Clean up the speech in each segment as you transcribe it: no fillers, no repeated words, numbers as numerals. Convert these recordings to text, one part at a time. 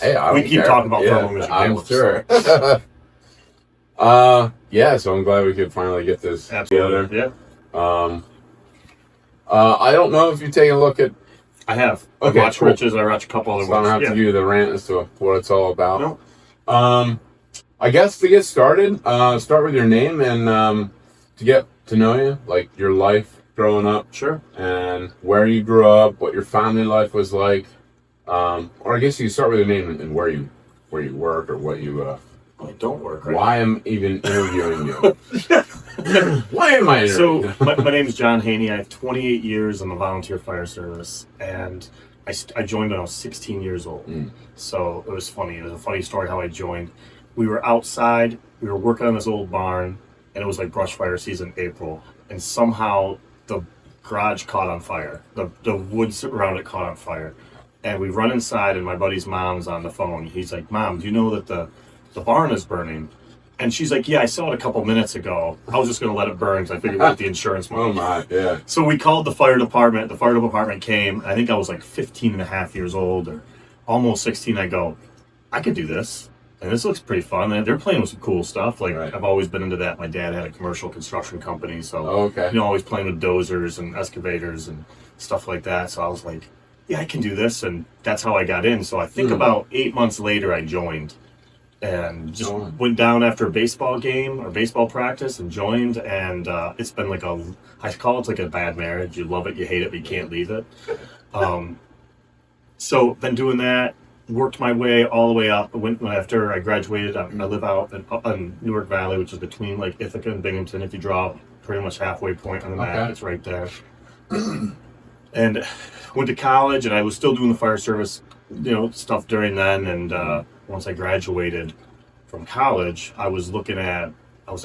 Hey, I We don't keep care. talking about yeah, thermal imaging. I'm sure. Yeah, so I'm glad we could finally get this Absolutely. together. Yeah. I don't know if you've taken a look at. I have. Okay, I watched cool. Rich's. I watched a couple other So I ones. don't have to give you the rant as to what it's all about. No. I guess to get started, start with your name and to get to know you, like your life growing up. Sure. And where you grew up, what your family life was like. Or I guess you start with your name and where you work or what you. I don't work. Right. Why I'm even interviewing you? Why am I interviewing you? So my name is John Haney. I have 28 years in the volunteer fire service, and I joined when I was 16 years old. So it was funny. It was a funny story how I joined. We were outside. We were working on this old barn, and it was like brush fire season, April, and somehow the garage caught on fire. The woods around it caught on fire, and we run inside, and my buddy's mom's on the phone. He's like, "Mom, do you know that the barn is burning?" And she's like, "Yeah, I saw it a couple minutes ago. I was just going to let it burn because I figured we'd get the insurance money." Oh my, yeah. So we called the fire department. The fire department came. I think I was like 15 and a half years old or almost 16. I go, "I could do this. And this looks pretty fun." And they're playing with some cool stuff. Like, Right. I've always been into that. My dad had a commercial construction company. So, Okay. always playing with dozers and excavators and stuff like that. So I was like, yeah, I can do this. And that's how I got in. So I think about 8 months later, I joined. And just went down after a baseball game or baseball practice and joined. And it's been like I call it like a bad marriage. You love it, you hate it, but you can't leave it. So been doing that, worked my way all the way up. Went after I graduated. I live out in Newark Valley, which is between like Ithaca and Binghamton. If you draw pretty much halfway point on the map, it's right there. And went to college, and I was still doing the fire service, stuff during then. And once I graduated from college, I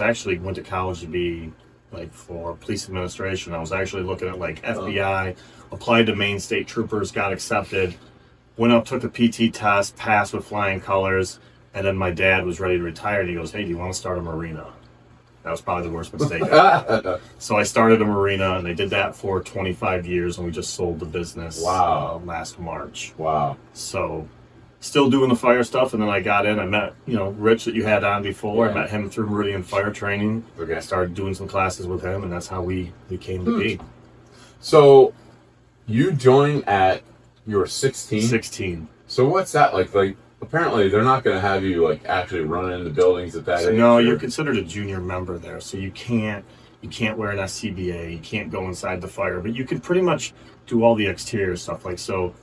actually went to college to be like for police administration. I was actually looking at like FBI, applied to Maine State Troopers, got accepted, went up, took the PT test, passed with flying colors, and then my dad was ready to retire, and he goes, "Hey, do you want to start a marina?" That was probably the worst mistake ever. So I started a marina, and I did that for 25 years, and we just sold the business last March. Wow. So still doing the fire stuff, and then I got in. I met, Rich that you had on before. I met him through Meridian Fire Training. Okay. I started doing some classes with him, and that's how we came to be. So you joined at you were 16? 16. So what's that like? Like, apparently they're not going to have you like actually running into buildings at that age. No, you're considered a junior member there, so you can't wear an SCBA, you can't go inside the fire, but you can pretty much do all the exterior stuff. Like, so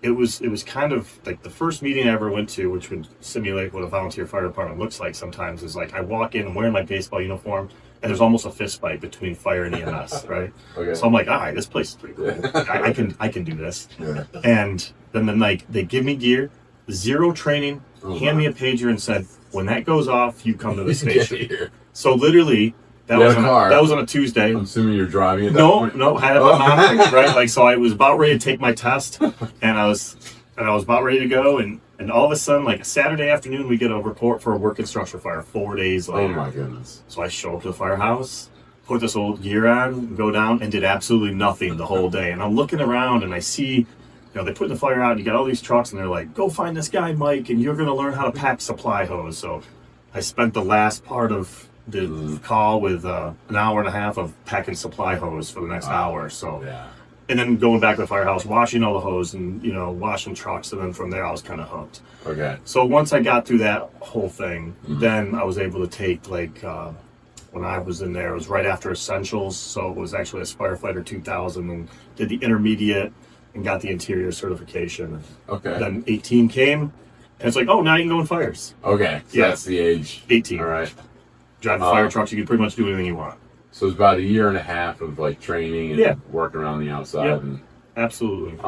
it was kind of like the first meeting I ever went to, which would simulate what a volunteer fire department looks like sometimes, is like I walk in, I'm wearing my baseball uniform, and there's almost a fist fight between fire and EMS, right? Okay. So I'm like, all right, this place is pretty cool. I can do this. Yeah. And then like they give me gear, zero training, hand me a pager, and said, "When that goes off, you come to the station." So literally, that was on a Tuesday. I'm assuming you're driving at that point? No, had it on my mom, right? Like, so I was about ready to take my test, and I was about ready to go, and all of a sudden, like a Saturday afternoon, we get a report for a work instructor fire 4 days later. Oh my goodness. So I show up to the firehouse, put this old gear on, go down, and did absolutely nothing the whole day. And I'm looking around, and I see, they put the fire out, and you got all these trucks, and they're like, "Go find this guy, Mike, and you're going to learn how to pack supply hose." So I spent the last part of the call with an hour and a half of packing supply hose for the next hour. So, and then going back to the firehouse, washing all the hose and, washing trucks. And then from there, I was kind of hooked. Okay. So once I got through that whole thing, then I was able to take when I was in there, it was right after Essentials. So it was actually a Firefighter 2000, and did the intermediate and got the interior certification. Okay. Then 18 came, and it's like, oh, now you can go in fires. Okay. So that's the age. 18. All right. Drive the fire trucks, you can pretty much do anything you want. So it's about a year and a half of like training and working around the outside. Yep. And, absolutely.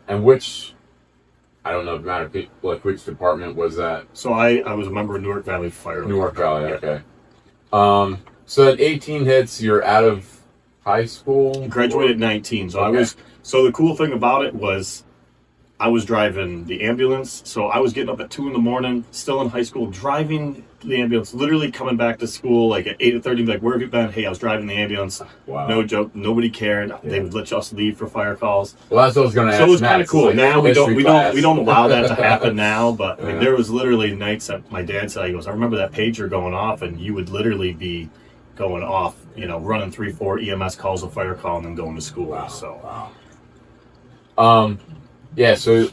And which, I don't know if it matters, like which department was that? So I was a member of Newark Valley Fire. Newark Valley, okay. So at 18 hits, you're out of high school? I graduated at 19. So so the cool thing about it was I was driving the ambulance, so I was getting up at 2 a.m, still in high school, driving the ambulance, literally coming back to school like at 8:30, like, where have you been? Hey, I was driving the ambulance. Wow. No joke, nobody cared. Yeah. They would let us leave for fire calls. Well, that's what I was going to ask. So it was kind of next. cool. Like, Now we history don't class. allow that to happen now, but I mean, Yeah. there was literally nights that my dad said, he goes, I remember that pager going off, and you would literally be going off, running 3-4 EMS calls, a fire call, and then going to school. Wow. So Wow. Yeah, so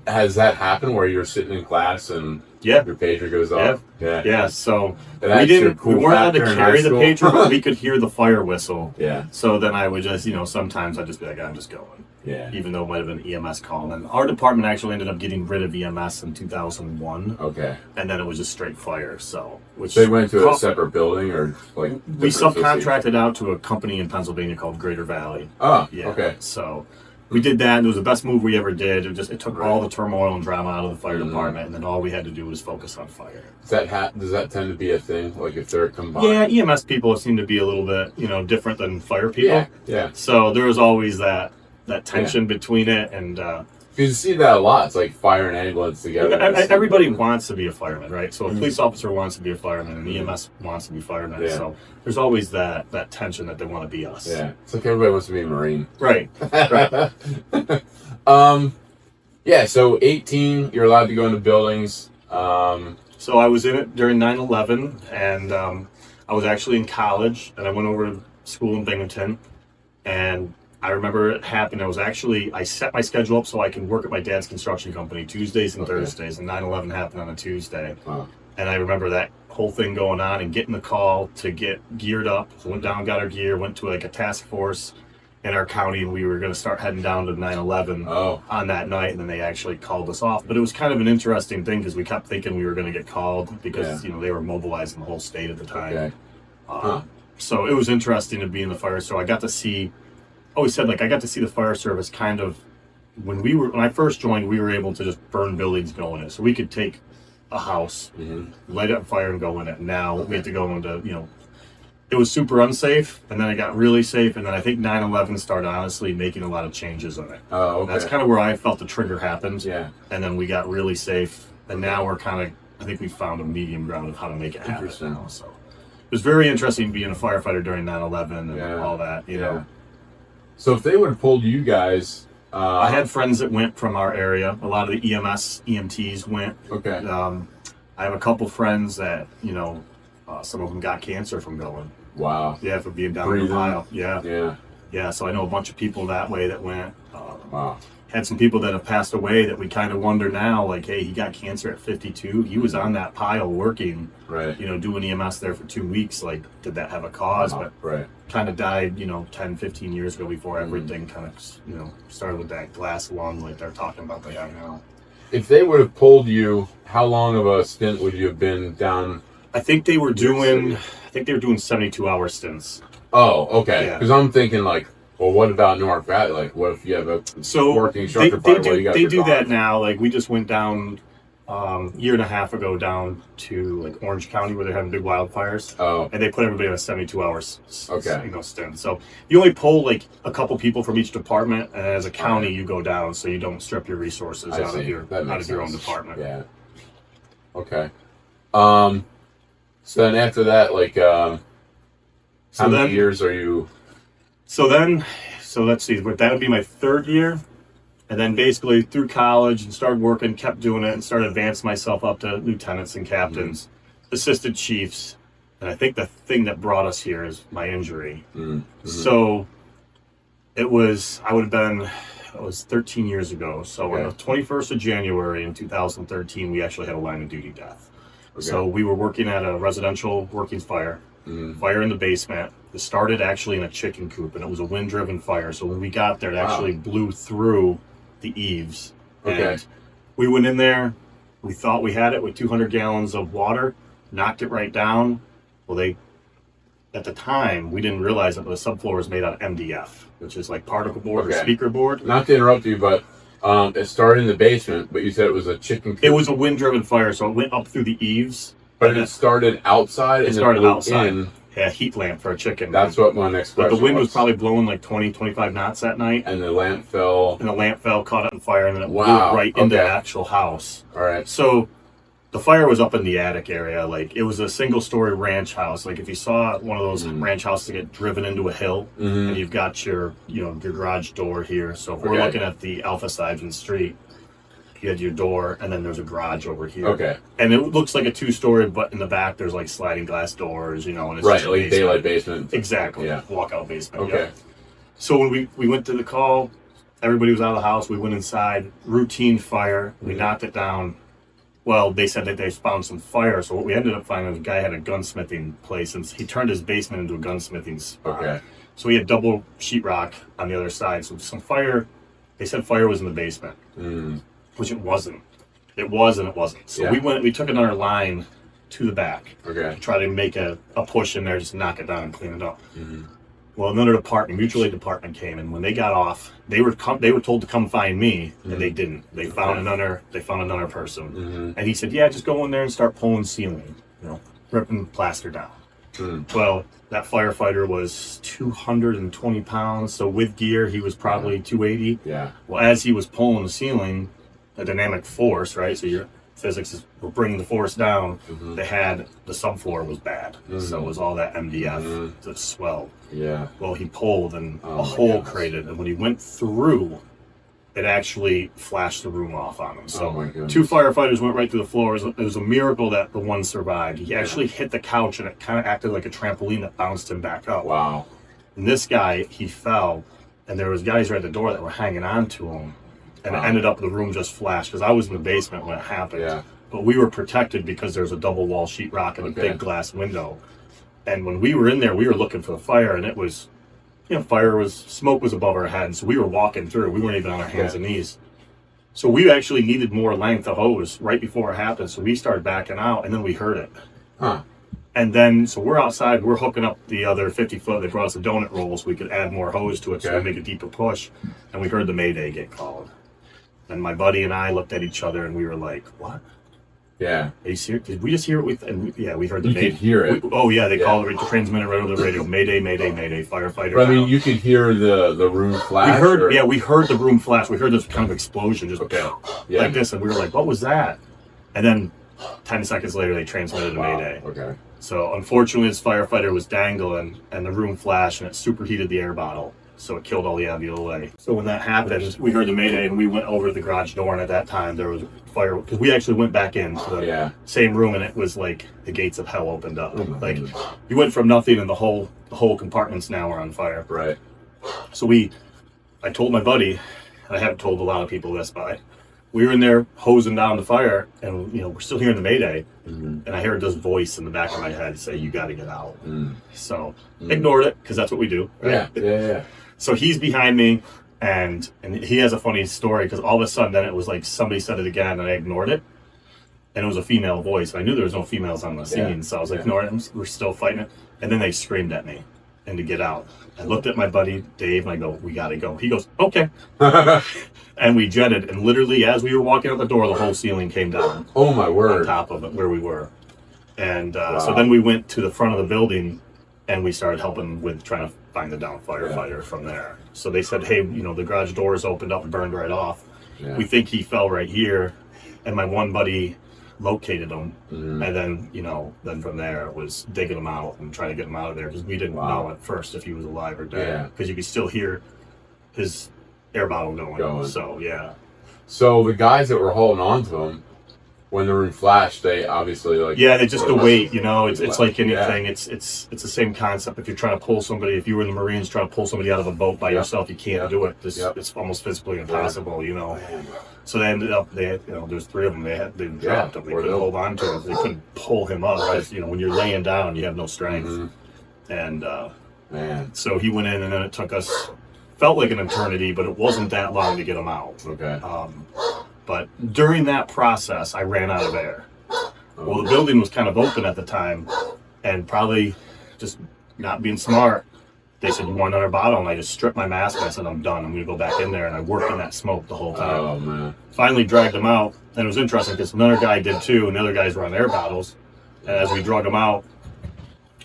has that happened where you're sitting in class and yeah. your pager goes off? Yeah, so That's we your cool weren't allowed to factor in carry high the school? pager, but we could hear the fire whistle. Yeah. So then I would just, sometimes I'd just be like, I'm just going. Yeah. Even though it might have been an EMS call. And our department actually ended up getting rid of EMS in 2001. Okay. And then it was just straight fire. So They went to a separate building or like we subcontracted out to a company in Pennsylvania called Greater Valley. Oh, Yeah. okay. So we did that, and it was the best move we ever did. It took Right. all the turmoil and drama out of the fire Mhm. department, and then all we had to do was focus on fire. Does that tend to be a thing? Like if they're combined? Yeah, EMS people seem to be a little bit, different than fire people. Yeah. Yeah. So there was always that tension between it, and You see that a lot. It's like fire and ambulance together. everybody wants to be a fireman, right? So a police officer wants to be a fireman, and EMS wants to be firemen. Yeah. So there's always that tension that they want to be us. Yeah. It's like everybody wants to be a Marine. Right. Yeah, so 18, you're allowed to go into buildings. So I was in it during 9/11, and I was actually in college, and I went over to school in Binghamton, and I remember it happened. I set my schedule up so I can work at my dad's construction company Tuesdays and Thursdays, and 9/11 happened on a Tuesday. Wow. And I remember that whole thing going on and getting the call to get geared up. So went down, got our gear, went to like a task force in our county, and we were going to start heading down to 9/11 Oh. on that night, and then they actually called us off. But it was kind of an interesting thing because we kept thinking we were going to get called because they were mobilizing the whole state at the time. Okay. Huh. So it was interesting to be in the fire. So I got to see. Always said I got to see the fire service kind of when I first joined, we were able to just burn buildings, go in it. So we could take a house, light it on fire, and go in it. Now we have to go into it was super unsafe, and then it got really safe, and then I think 9/11 started honestly making a lot of changes on it. Oh, okay. That's kind of where I felt the trigger happened. Yeah. And then we got really safe, and now we're kind of, I think we found a medium ground of how to make it happen Interesting. now. So it was very interesting being a firefighter during 9/11 and all that, you know. So if they would have pulled you guys... I had friends that went from our area. A lot of the EMS, EMTs went. Okay. I have a couple friends that, some of them got cancer from going. Wow. Yeah, for being down in Breathing. Ohio. Yeah. Yeah. Yeah, so I know a bunch of people that way that went. Wow. Had some people that have passed away that we kind of wonder now, like, hey, he got cancer at 52. He was on that pile working, Right. doing EMS there for 2 weeks. Like, did that have a cause? But Right. kind of died, 10, 15 years ago before everything kind of, started with that glass lung like they're talking about they have now. If they would have pulled you, how long of a stint would you have been down? I think they were doing 72-hour stints. Oh, okay. Yeah. Because I'm thinking like, well, what about North Valley? Like, what if you have a working instructor? They do that now. Like, we just went down a year and a half ago down to like Orange County where they're having big wildfires. Oh. And they put everybody on a 72-hour Okay. stint. So you only pull like a couple people from each department, and as a county you go down so you don't strip your resources out of your own department. Yeah. Okay. So then after that, like, how many years are you? So let's see. That would be my third year. And then basically through college and started working, kept doing it, and started advancing myself up to lieutenants and captains, assistant chiefs. And I think the thing that brought us here is my injury. So it was 13 years ago. So on the 21st of January in 2013, we actually had a line of duty death. Okay. So we were working at a residential working fire. Fire in the basement. It started actually in a chicken coop, and it was a wind-driven fire. So when we got there, it actually blew through the eaves. Okay. And we went in there. We thought we had it with 200 gallons of water, knocked it right down. Well, at the time, we didn't realize that the subfloor was made out of MDF, which is like particle board or speaker board. Not to interrupt you, but it started in the basement, but you said it was a chicken coop. It was a wind-driven fire, so it went up through the eaves. But it started outside. It started outside. a heat lamp for a chicken. That's what my next But question the wind was probably blowing like 20, 25 knots that night. And the lamp fell. And the lamp fell, caught it on fire, and then it blew right into the actual house. All right. So the fire was up in the attic area. Like, it was a single-story ranch house. Like, if you saw one of those ranch houses that get driven into a hill, and you've got your, your garage door here. So if we're looking at the Alpha side of the street, you had your door, and then there's a garage over here. Okay. And it looks like a 2-story, but in the back there's like sliding glass doors, and it's right, just a like daylight basement. Exactly. Yeah. Walkout basement. Okay. Yeah. So when we went to the call, everybody was out of the house. We went inside. Routine fire. We knocked it down. Well, they said that they found some fire. So what we ended up finding was a guy had a gunsmithing place, and he turned his basement into a gunsmithing spot. Okay. So he had double sheetrock on the other side. So some fire. They said fire was in the basement, which it wasn't. It was and it wasn't. So we took another line to the back to try to make a push in there, just knock it down and clean it up. Well, another department, mutual aid department came, and when they got off, they were told to come find me, and they didn't. They found another person, and he said, "Yeah, just go in there and start pulling ceiling, ripping plaster down." Well, that firefighter was 220 pounds, so with gear, he was probably 280. Yeah. Well, as he was pulling the ceiling, the dynamic force, right? So your physics were bringing the force down. They had the subfloor was bad, so it was all that MDF that swelled. Yeah. Well, he pulled and a hole created, and when he went through, it actually flashed the room off on him. So 2 firefighters went right through the floor. It was a miracle that the one survived. He actually hit the couch, and it kind of acted like a trampoline that bounced him back up. Wow. And this guy, he fell, and there was guys right at the door that were hanging on to him. And it ended up the room just flashed, because I was in the basement when it happened. Yeah. But we were protected because there's a double wall sheetrock and a big glass window. And when we were in there, we were looking for the fire, and it was, smoke was above our heads. So we were walking through. We weren't even on our hands and knees. So we actually needed more length of hose right before it happened. So we started backing out, and then we heard it. Huh. And then, so we're outside, we're hooking up the other 50 foot. They brought us a donut roll so we could add more hose to it so we make a deeper push. And we heard the Mayday get called. And my buddy and I looked at each other, and we were like, "What? Yeah. Are you serious? Did we just hear it?" We heard the Mayday. You could hear it. They called it, transmitted right over the radio. Mayday, Mayday, Mayday, firefighter. But I mean, you could hear the room flash. We heard the room flash. We heard this kind of explosion just like this, and we were like, "What was that?" And then 10 seconds later, they transmitted a Mayday. Okay. So unfortunately, this firefighter was dangling, and the room flashed, and it superheated the air bottle. So it killed all the alveoli. So when that happened, we heard the Mayday, and we went over to the garage door, and at that time there was fire, because we actually went back into the same room, and it was like the gates of hell opened up. Like, you went from nothing, and the whole compartments now are on fire. Right. So I told my buddy, and I haven't told a lot of people this, but we were in there hosing down the fire, and we're still hearing the Mayday, and I heard this voice in the back of my head say, "You got to get out." So ignored it, because that's what we do. Right? Yeah. So he's behind me, and he has a funny story, because all of a sudden then it was like somebody said it again, and I ignored it, and it was a female voice. I knew there was no females on the scene, so I was like, ignoring it. We're still fighting it, and then they screamed at me and to get out. I looked at my buddy Dave, and I go, "We gotta go." He goes, "Okay." And we jetted, and literally as we were walking out the door, the whole ceiling came down. Oh my word! On top of it, where we were, and so then we went to the front of the building, and we started helping with trying to find the down firefighter from there. So they said, "Hey, the garage doors opened up and burned right off. We think he fell right here," and my one buddy located him, and then then from there it was digging him out and trying to get him out of there, because we didn't know at first if he was alive or dead, because you could still hear his air bottle going. So So the guys that were holding on to him, when the room flashed, they obviously they just the weight, it's like anything. It's the same concept. If you're trying to pull somebody, if you were in the Marines trying to pull somebody out of a boat by yourself, you can't do it. It's almost physically impossible, So they ended up, there's 3 of them. They dropped him. They couldn't hold on to him. They couldn't pull him up. Because, when you're laying down, you have no strength. And so he went in, and then it took us, felt like an eternity, but it wasn't that long to get him out. Okay. But during that process, I ran out of air. Well, the building was kind of open at the time, and probably just not being smart, they said, "You want another bottle?" And I just stripped my mask, and I said, "I'm done. I'm going to go back in there." And I worked in that smoke the whole time. Oh, man. Finally dragged him out, and it was interesting because another guy did too, and the other guys were on air bottles. And as we drug him out,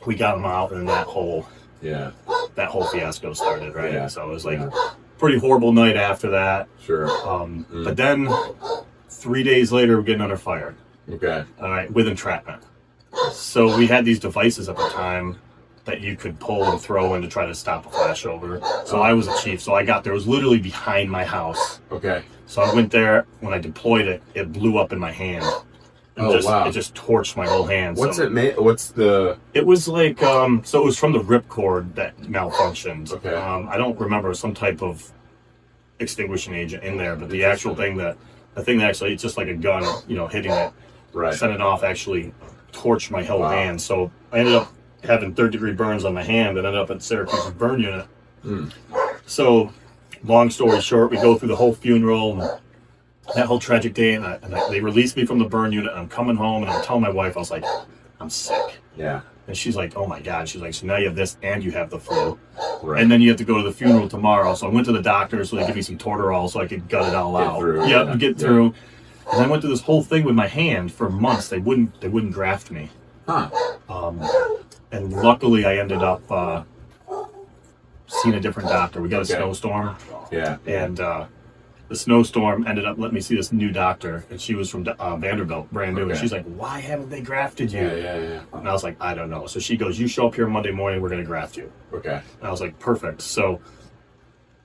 we got him out, and that whole fiasco started, right? Yeah. So it was like pretty horrible night after that. Sure. But then 3 days later, we're getting under fire. Okay. All right, with entrapment. So we had these devices at the time that you could pull and throw in to try to stop a flashover. So I was a chief, so I got there. It was literally behind my house. Okay. So I went there. When I deployed it, it blew up in my hand. It just torched my whole hand. What's it made? What's the? It was like so it was from the ripcord that malfunctioned. Okay. I don't remember, some type of extinguishing agent in there, but the actual thing that actually, it's just like a gun, hitting it, Right. set it off, actually torched my whole hand. So I ended up having third-degree burns on my hand and ended up at Syracuse's burn unit. So, long story short, we go through the whole funeral and that whole tragic day, and they released me from the burn unit, and I'm coming home, and I'm telling my wife, I was like, I'm sick. Yeah. And she's like, oh my God. She's like, so now you have this and you have the flu. Right. And then you have to go to the funeral tomorrow. So I went to the doctor so they give me some Torterol so I could gut it all out. Get through. And I went through this whole thing with my hand for months. They wouldn't graft me. Huh. And luckily I ended up seeing a different doctor. We got a snowstorm. Yeah. And the snowstorm ended up letting me see this new doctor, and she was from Vanderbilt, brand new. And she's like, why haven't they grafted you? Yeah. And I was like, I don't know. So she goes, you show up here Monday morning, we're going to graft you. Okay. And I was like, perfect. So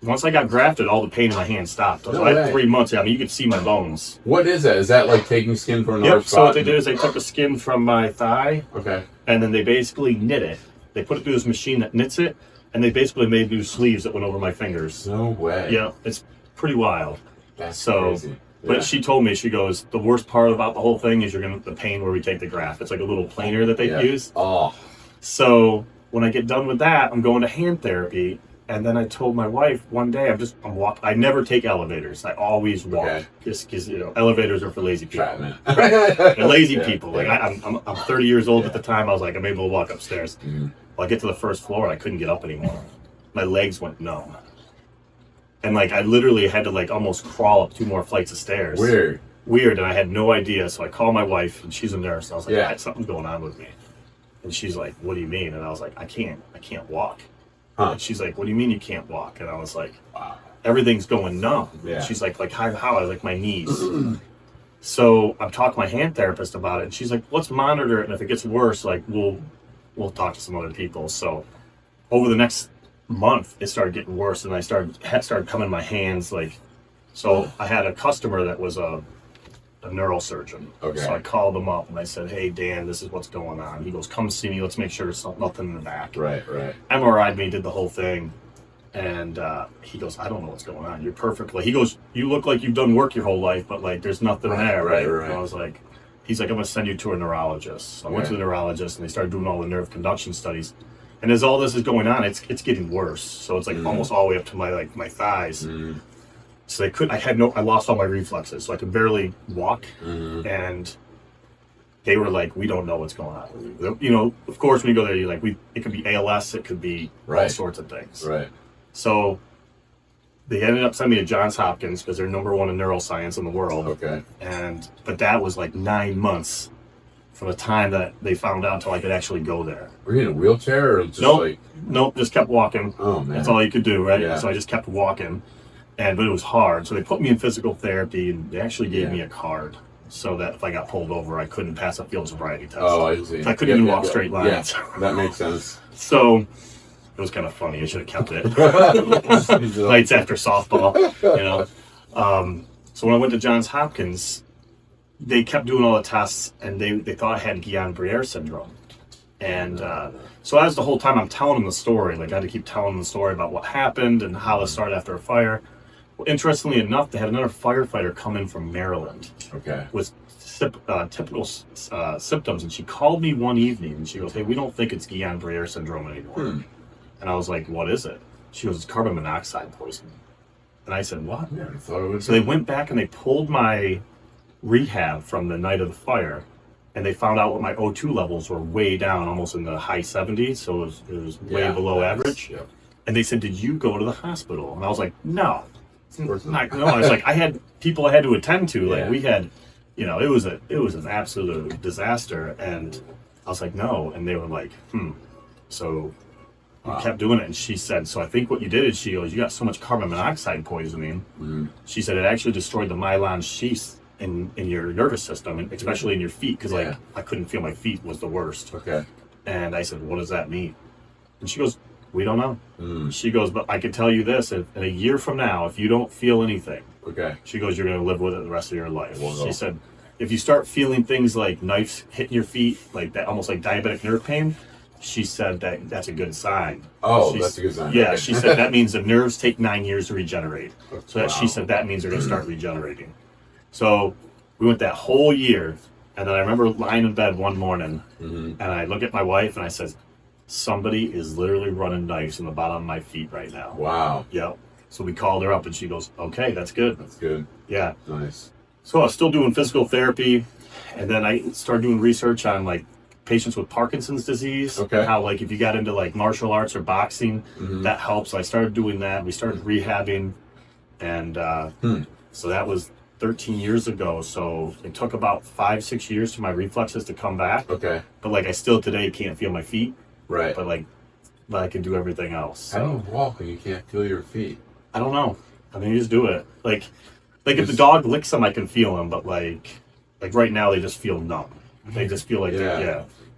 once I got grafted, all the pain in my hand stopped. So No I way. had 3 months. I mean, you could see my bones. What is that? Is that like taking skin from another spot? So what they did is they took the skin from my thigh, Okay. and then they basically knit it. They put it through this machine that knits it, and they basically made new sleeves that went over my fingers. No way. Yeah, it's pretty wild. That's So, crazy. but she told me, she goes, the worst part about the whole thing is the pain where we take the graft. It's like a little planer that they use. Oh. So when I get done with that, I'm going to hand therapy. And then I told my wife one day, I'm walking. I never take elevators. I always walk. Okay. Just because, elevators are for lazy people. Man. They're lazy people. Yeah. Like I'm 30 years old at the time. I was like, I'm able to walk upstairs. Mm-hmm. Well, I get to the first floor and I couldn't get up anymore. My legs went numb. And I literally had to almost crawl up 2 more flights of stairs. Weird, and I had no idea. So I called my wife, and she's a nurse. And I was like, something's going on with me. And she's like, what do you mean? And I was like, I can't walk. Huh. And she's like, what do you mean you can't walk? And I was like, wow, everything's going numb. Yeah. And she's like how? I was like, my knees. So I'm talking to my hand therapist about it, and she's like, let's monitor it, and if it gets worse, we'll talk to some other people. So over the next month, it started getting worse, and I started coming in my hands. So I had a customer that was a neurosurgeon. Okay. So I called him up and I said, hey Dan, this is what's going on. He goes, come see me, let's make sure there's nothing in the back. Right. MRI'd me, did the whole thing, and he goes, I don't know what's going on, you're perfect. He goes, you look like you've done work your whole life, but there's nothing there, right? And I was like, he's like, I'm gonna send you to a neurologist. So I went to the neurologist, and they started doing all the nerve conduction studies. And as all this is going on, it's getting worse. So it's almost all the way up to my thighs. Mm. So I lost all my reflexes, so I could barely walk. Mm. And they were like, we don't know what's going on. Of course, when you go there, you're like, it could be ALS, it could be all sorts of things. Right. So they ended up sending me to Johns Hopkins because they're #1 in neuroscience in the world. Okay. But that was 9 months from the time that they found out until I could actually go there. Were you in a wheelchair or just Nope, just kept walking. Oh man. That's all you could do, right? Yeah. So I just kept walking, but it was hard. So they put me in physical therapy, and they actually gave me a card so that if I got pulled over, I couldn't pass a field sobriety test. Oh, I see. I couldn't even walk straight lines. Yeah, that makes sense. So it was kind of funny. I should have kept it. Nights after softball, So when I went to Johns Hopkins, they kept doing all the tests, and they thought I had Guillain-Barré syndrome. And so as the whole time I'm telling them the story, I had to keep telling them the story about what happened and how this started after a fire. Well, interestingly enough, they had another firefighter come in from Maryland with typical symptoms, and she called me one evening, and she goes, hey, we don't think it's Guillain-Barré syndrome anymore. And I was like, what is it? She goes, it's carbon monoxide poisoning. And I said, what? Yeah, I thought it was. So they went back and they pulled my rehab from the night of the fire, and they found out what my O2 levels were way down, almost in the high 70s, so it was way below average. Yep. And they said, did you go to the hospital? And I was like, no. I was like, I had people I had to attend to. We had, it was an absolute disaster. And I was like, no. And they were like, So we Wow. kept doing it, and she said, so I think what you did is, she goes, you got so much carbon monoxide poisoning. She said it actually destroyed the myelin sheaths in your nervous system, and especially in your feet, because like I couldn't feel my feet was the worst. Okay. And I said, what does that mean? And she goes, we don't know. She goes, but I can tell you this, in a year from now, if you don't feel anything, she goes, you're going to live with it the rest of your life. Wow. She said, if you start feeling things like knives hitting your feet, like that, almost like diabetic nerve pain, she said that's a good sign. Oh, that's a good sign. Yeah, Okay. she said that means the nerves take 9 years to regenerate. So that Wow. she said that means they're going to start regenerating. So we went that whole year, and then I remember lying in bed one morning, and I look at my wife and I said, somebody is literally running knives in the bottom of my feet right now. Wow. Yep. So we called her up, and she goes, okay, that's good. That's good. Yeah. Nice. So I was still doing physical therapy, and then I started doing research on like patients with Parkinson's disease. Okay. How like if you got into like martial arts or boxing, that helps. So I started doing that. We started rehabbing, and so that was 13 years ago. So it took about 5-6 years for my reflexes to come back. Okay. But like I still today can't feel my feet. Right. But I can do everything else. So. How do you walk when you can't feel your feet? I don't know. I mean, you just do it. Like if the dog licks them, I can feel them. But like right now, they just feel numb. They just feel like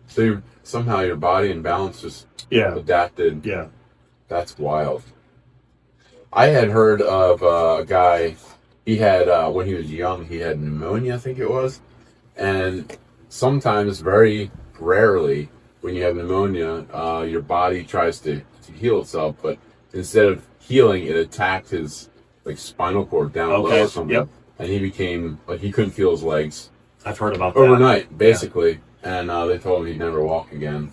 So somehow your body and balance just adapted. Yeah. That's wild. I had heard of a guy. He had when he was young, he had pneumonia, I think it was, and sometimes, very rarely, when you have pneumonia, your body tries to heal itself, but instead of healing, it attacked his like spinal cord down low or something. Yep. And he became like he couldn't feel his legs I've heard about that. overnight, basically. And they told him he'd never walk again.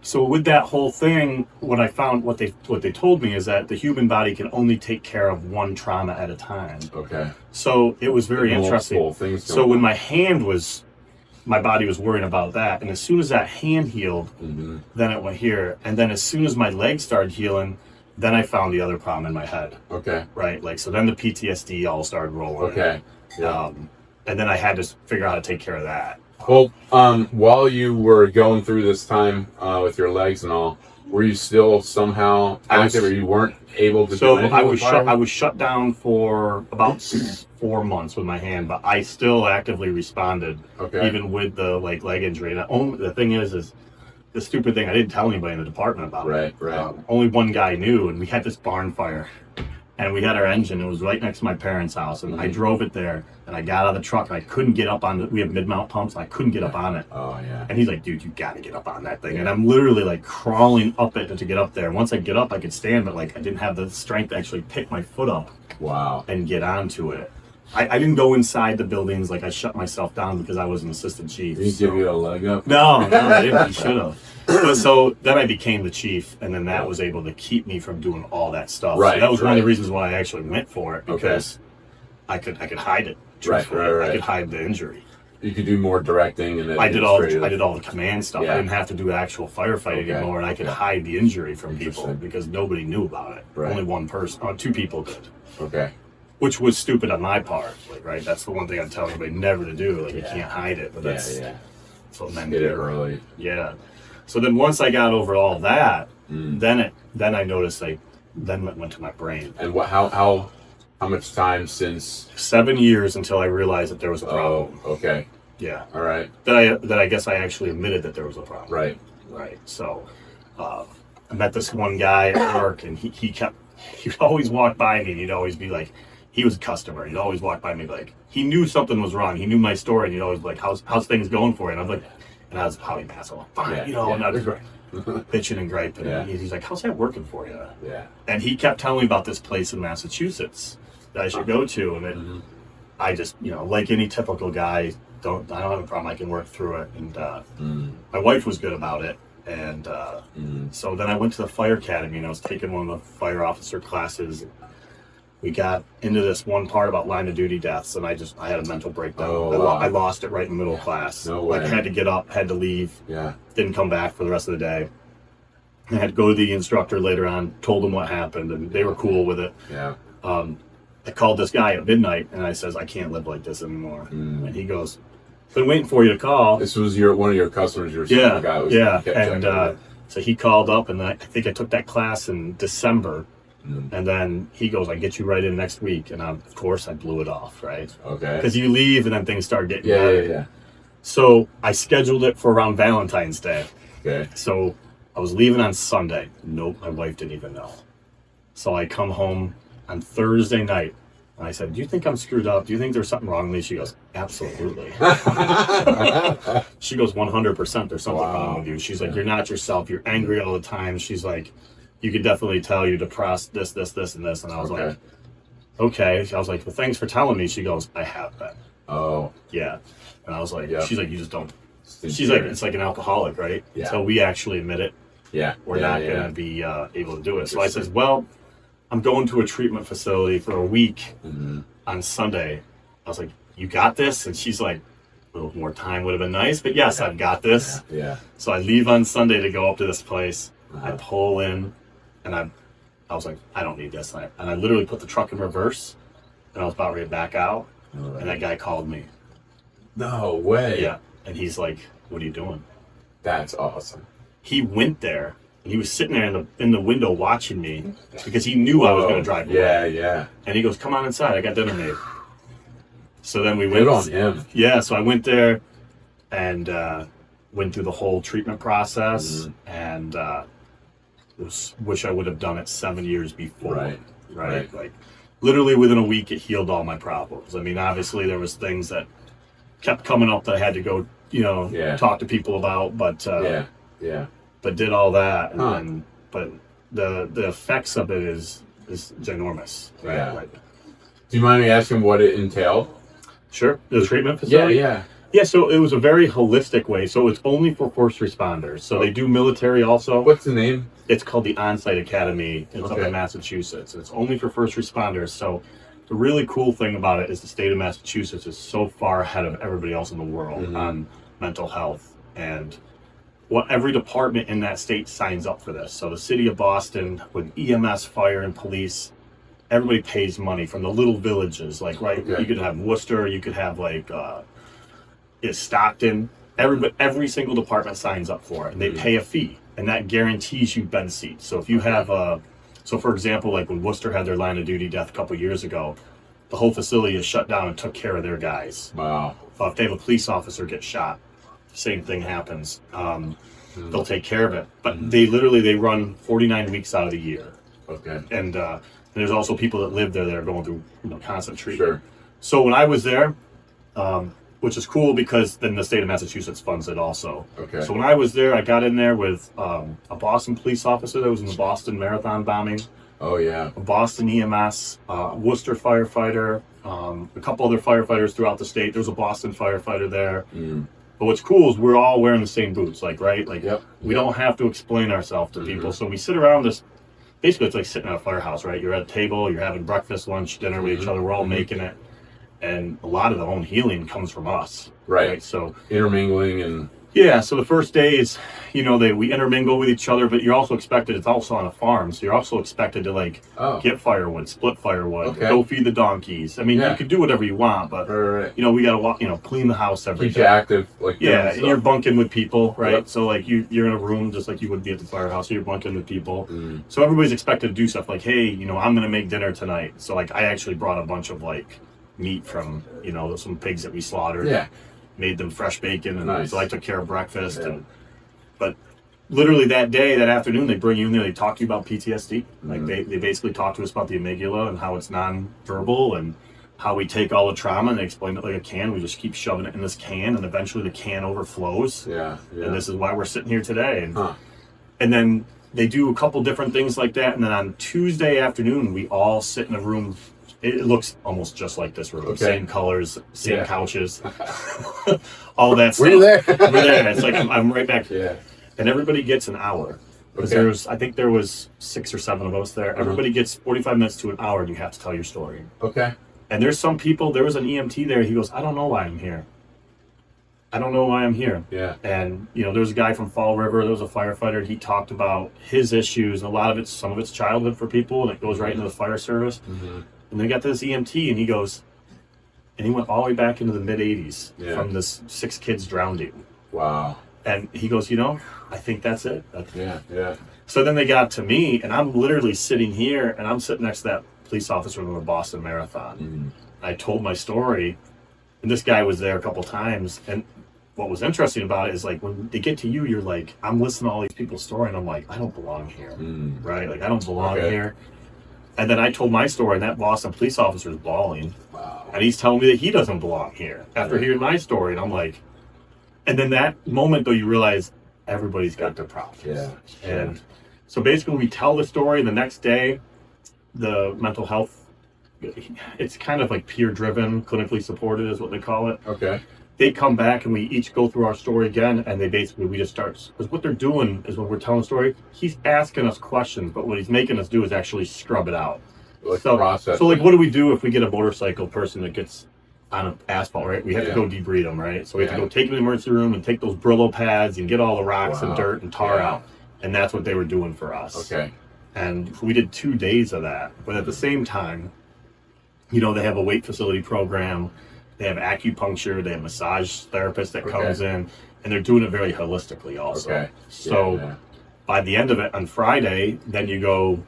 So with that whole thing, what I found, what they told me is that the human body can only take care of one trauma at a time. Okay. So it was very interesting. Things So when my hand was, my body was worrying about that, and as soon as that hand healed, then it went here, and then as soon as my leg started healing, then I found the other problem in my head. Okay. Right. Like so, then the PTSD all started rolling. Okay. Yeah. And then I had to figure out how to take care of that. Well, while you were going through this time with your legs and all, were you still somehow active, or you weren't able to do anything? I was shut down for about 4 months with my hand, but I still actively responded, even with the leg injury. And the thing is the stupid thing, I didn't tell anybody in the department about it. Right. Only one guy knew, and we had this barn fire. And we had our engine. It was right next to my parents' house, and I drove it there. And I got out of the truck, and I couldn't get up on it. We have mid-mount pumps, and I couldn't get up on it. Oh yeah. And he's like, "Dude, you got to get up on that thing." And I'm literally like crawling up it to get up there. And once I get up, I could stand, but like I didn't have the strength to actually pick my foot up. Wow. And get onto it. I didn't go inside the buildings. Like I shut myself down because I was an assistant chief. Did he give you a leg up? No, I didn't. He should have. But so then I became the chief, and then that was able to keep me from doing all that stuff. Right. So that was one of the reasons why I actually went for it, because I could hide it. Right. I could hide the injury. You could do more directing and I did all the command stuff. Yeah. I didn't have to do actual firefighting anymore, and I could hide the injury from people because nobody knew about it. Right. Only one person, or 2 people did. Okay. Which was stupid on my part, right? That's the one thing I tell everybody never to do. Like you can't hide it, but that's what men Get do. it early. Yeah. So then once I got over all that, then I noticed then it went to my brain. And how much time since? 7 years until I realized that there was a problem. Oh, okay. Yeah. All right. That I guess I actually admitted that there was a problem. Right. So I met this one guy at work, and he'd always walk by me, and he'd always be like, he was a customer. He'd always walk by me like, he knew something was wrong. He knew my story, and he'd always be like, how's things going for you? And I'm like, and I was probably an asshole. Fine, and I was bitching and griping. And he's like, how's that working for you? Yeah. And he kept telling me about this place in Massachusetts that I should go to, and I just, like any typical guy, I don't have a problem. I can work through it. And my wife was good about it. And so then I went to the fire academy, and I was taking one of the fire officer classes. We got into this one part about line of duty deaths, and I had a mental breakdown. Oh, I lost it right in the middle of class. No way. I had to get up, had to leave. Yeah. Didn't come back for the rest of the day. I had to go to the instructor later on, told them what happened, and they were cool with it. Yeah. I called this guy at midnight, and I says, I can't live like this anymore. And he goes, been waiting for you to call. This was one of your customers. Your guy was and So he called up, and I think I took that class in December. And then he goes, I get you right in next week. And of course, I blew it off, right? Okay. Because you leave and then things start getting better. Yeah. So I scheduled it for around Valentine's Day. Okay. So I was leaving on Sunday. Nope, my wife didn't even know. So I come home on Thursday night. And I said, do you think I'm screwed up? Do you think there's something wrong with me? She goes, absolutely. She goes, 100% there's something wrong with you. She's like, you're not yourself. You're angry all the time. She's like, you could definitely tell you're depressed, this, and this. And I was like, okay. I was like, well, thanks for telling me. She goes, I have been. Oh. Yeah. And I was like, she's like, you just don't. She's like, it's like an alcoholic, right? Yeah. Until we actually admit it, we're not going to be able to do it. So I says, well, I'm going to a treatment facility for a week on Sunday. I was like, you got this? And she's like, a little more time would have been nice, but yes, I've got this. Yeah. So I leave on Sunday to go up to this place. I pull in, and I was like, I don't need this. And I literally put the truck in reverse, and I was about ready to back out, and that guy called me. No way. Yeah. And he's like, what are you doing? That's awesome. He went there, and he was sitting there in the window watching me because he knew I was going to drive away. Yeah. And he goes, come on inside. I got dinner made. So then we went. Good on him. Yeah, so I went there and went through the whole treatment process and wish I would have done it 7 years before. Right. Like literally within a week, it healed all my problems. I mean, obviously there was things that kept coming up that I had to go, talk to people about, but but did all that, and then, but the effects of it is ginormous. Right? Yeah. Like, do you mind me asking what it entailed? Sure. The treatment facility? Yeah, so it was a very holistic way. So it's only for first responders. So they do military also. What's the name? It's called the On-Site Academy. It's up in Massachusetts. It's only for first responders. So the really cool thing about it is the state of Massachusetts is so far ahead of everybody else in the world on mental health. And every department in that state signs up for this. So the city of Boston with EMS, fire, and police, everybody pays money from the little villages. Like, you could have Worcester, you could have like Stockton. Every single department signs up for it, and they pay a fee, and that guarantees you bed seats. So if you have so for example, like when Worcester had their line of duty death a couple years ago, the whole facility is shut down and took care of their guys. Wow. If they have a police officer get shot, same thing happens. They'll take care of it, but they run 49 weeks out of the year. Okay. And there's also people that live there that are going through constant treatment. Sure. So when I was there, which is cool because then the state of Massachusetts funds it also. Okay. So when I was there, I got in there with a Boston police officer that was in the Boston Marathon bombing. Oh yeah. A Boston EMS, Worcester firefighter, a couple other firefighters throughout the state. There was a Boston firefighter there. But what's cool is we're all wearing the same boots, we don't have to explain ourselves to people. So we sit around this. Basically, it's like sitting at a firehouse, right? You're at a table, you're having breakfast, lunch, dinner with each other. We're all making it. And a lot of the own healing comes from us. Right. So intermingling and so the first day is, we intermingle with each other, but you're also expected, it's also on a farm, so you're also expected to get firewood, split firewood, go feed the donkeys. I mean, you can do whatever you want, but we gotta walk, clean the house every day. Keep you active, and you're bunking with people, right? So like you're in a room just like you would be at the firehouse, so you're bunking with people. So everybody's expected to do stuff like, hey, I'm gonna make dinner tonight. So like I actually brought a bunch of like meat from some pigs that we slaughtered, made them fresh bacon, and so I took care of breakfast. But literally that afternoon, they bring you in there, they talk to you about PTSD. Like they basically talk to us about the amygdala and how it's non-verbal and how we take all the trauma, and they explain it like a can. We just keep shoving it in this can, and eventually the can overflows. And this is why we're sitting here today. And then they do a couple different things like that, and then on Tuesday afternoon, we all sit in a room. It looks almost just like this room. Same colors, same couches, all that stuff. Were you there? We're there. It's like I'm right back. And everybody gets an hour. Because I think there was 6 or 7 of us there. Everybody gets 45 minutes to an hour, and you have to tell your story. And there's some people. There was an EMT there. He goes, "I don't know why I'm here. I don't know why I'm here." And there's a guy from Fall River. There was a firefighter. He talked about his issues, and some of it's childhood for people, and it goes right into the fire service. And they got this EMT, and he goes, and he went all the way back into the mid-'80s from this 6 kids drowning. Wow. And he goes, I think that's it. Yeah. So then they got to me, and I'm literally sitting here, and I'm sitting next to that police officer from the Boston Marathon. Mm. I told my story, and this guy was there a couple times. And what was interesting about it is, like, when they get to you, you're like, I'm listening to all these people's story, and I'm like, I don't belong here, right? Like, I don't belong here. And then I told my story, and that Boston police officer is bawling. Wow. And he's telling me that he doesn't belong here after hearing my story. And I'm like, and then that moment, though, you realize everybody's got their problems. Yeah. And so basically, we tell the story. The next day, the mental health, it's kind of like peer-driven, clinically supported is what they call it. Okay. They come back and we each go through our story again, and we just start, because what they're doing is when we're telling the story, he's asking us questions, but what he's making us do is actually scrub it out. Process. So like, what do we do if we get a motorcycle person that gets on an asphalt, right? We have to go debride them, right? So we have to go take them to the emergency room and take those Brillo pads and get all the rocks and dirt and tar out. And that's what they were doing for us. Okay. And we did 2 days of that. But at the same time, they have a weight facility program. They have acupuncture. They have massage therapists that comes in. And they're doing it very holistically also. Okay. So by the end of it on Friday, then you go,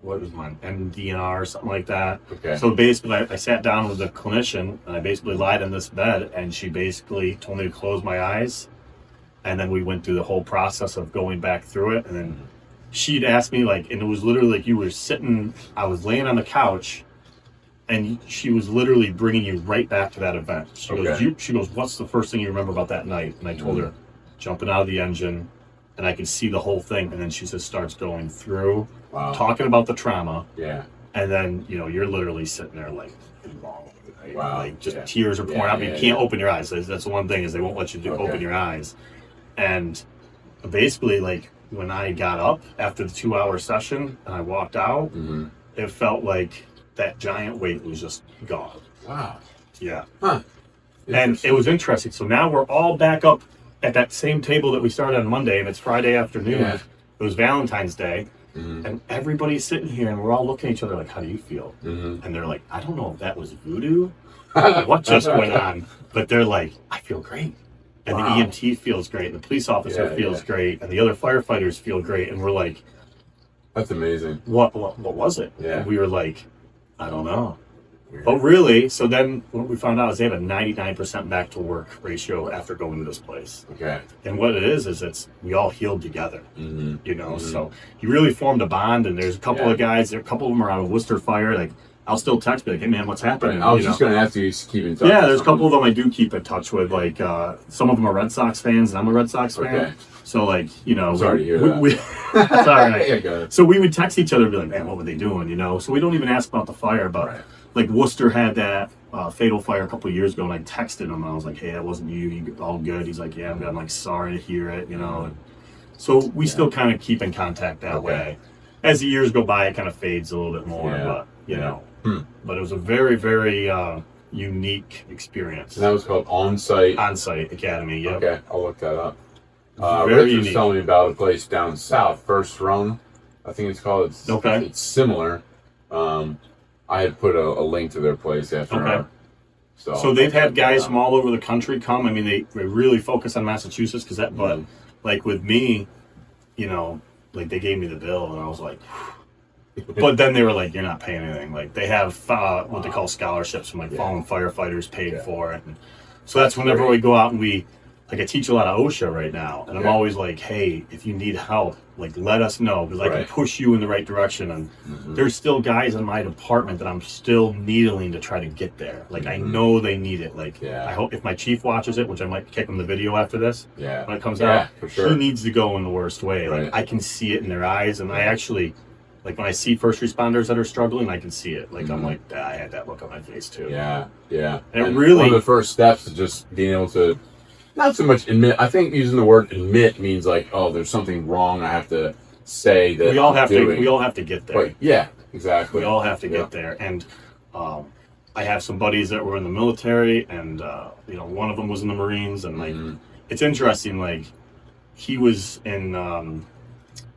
what was mine? MDNR or something like that. Okay. So basically, I sat down with the clinician, and I basically lied in this bed, and she basically told me to close my eyes. And then we went through the whole process of going back through it. And then she'd asked me, like, and it was literally like you were sitting, I was laying on the couch, and she was literally bringing you right back to that event. She goes, what's the first thing you remember about that night? And I told her, jumping out of the engine, and I could see the whole thing. And then she just starts going through, talking about the trauma. Yeah. And then, you're literally sitting there like, right? Like just tears are pouring out. But you can't open your eyes. That's the one thing, is they won't let you open your eyes. And basically, like, when I got up after the 2-hour session and I walked out, it felt like that giant weight was just gone. Wow. Yeah. Huh. And it was interesting. So now we're all back up at that same table that we started on Monday, and it's Friday afternoon. Yeah. It was Valentine's Day. And everybody's sitting here, and we're all looking at each other like, how do you feel? And they're like, I don't know if that was voodoo, what just went on. But they're like, I feel great. And the EMT feels great, and the police officer feels great, and the other firefighters feel great. And we're like, that's amazing. What was it? Yeah. And we were like, I don't know. But really, so then what we found out is they have a 99% back to work ratio after going to this place. Okay. And what it is we all healed together. So you really formed a bond. And there's a couple of guys, a couple of them are out of Worcester Fire. Like, I'll still text me like, hey man, what's happening? Right. I was just going to ask you to keep in touch. Yeah, there's a couple of them I do keep in touch with. Like, some of them are Red Sox fans, and I'm a Red Sox fan. Okay. So, like, I'm sorry to hear that. It's all right. Yeah, go ahead. So we would text each other and be like, man, what were they doing? So we don't even ask about the fire. But like, Worcester had that fatal fire a couple of years ago, and I texted him. And I was like, hey, that wasn't you. You all good? He's like, yeah. I'm like, sorry to hear it. And so we still kind of keep in contact that way. As the years go by, it kind of fades a little bit more. But but it was a very, very unique experience. And that was called On-Site Academy. Yep. Okay, I'll look that up. Very Rich was unique. telling me about a place down south, First Run, I think it's called. It's similar. I had put a link to their place after. Okay. So they've had guys from all over the country come. I mean, they really focus on Massachusetts because that. But like with me, like they gave me the bill, and I was like. But then they were like, you're not paying anything. Like, they have what they call scholarships from, like, fallen firefighters paid for it. And so that's whenever we go out and I teach a lot of OSHA right now. And I'm always like, hey, if you need help, like, let us know. Because I can push you in the right direction. And there's still guys in my department that I'm still needling to try to get there. Like, I know they need it. Like, I hope if my chief watches it, which I might kick him the video after this, when it comes out, for sure. he needs to go in the worst way. Like, I can see it in their eyes. And I actually... Like, when I see first responders that are struggling, I can see it. Like, I'm like, I had that look on my face, too. Yeah. And really... One of the first steps is just being able to, not so much admit, I think using the word admit means like, oh, there's something wrong, I have to say that we all have to get there. Right. Yeah, exactly. We all have to get there. And I have some buddies that were in the military, and, one of them was in the Marines, and, like, it's interesting, like, he was in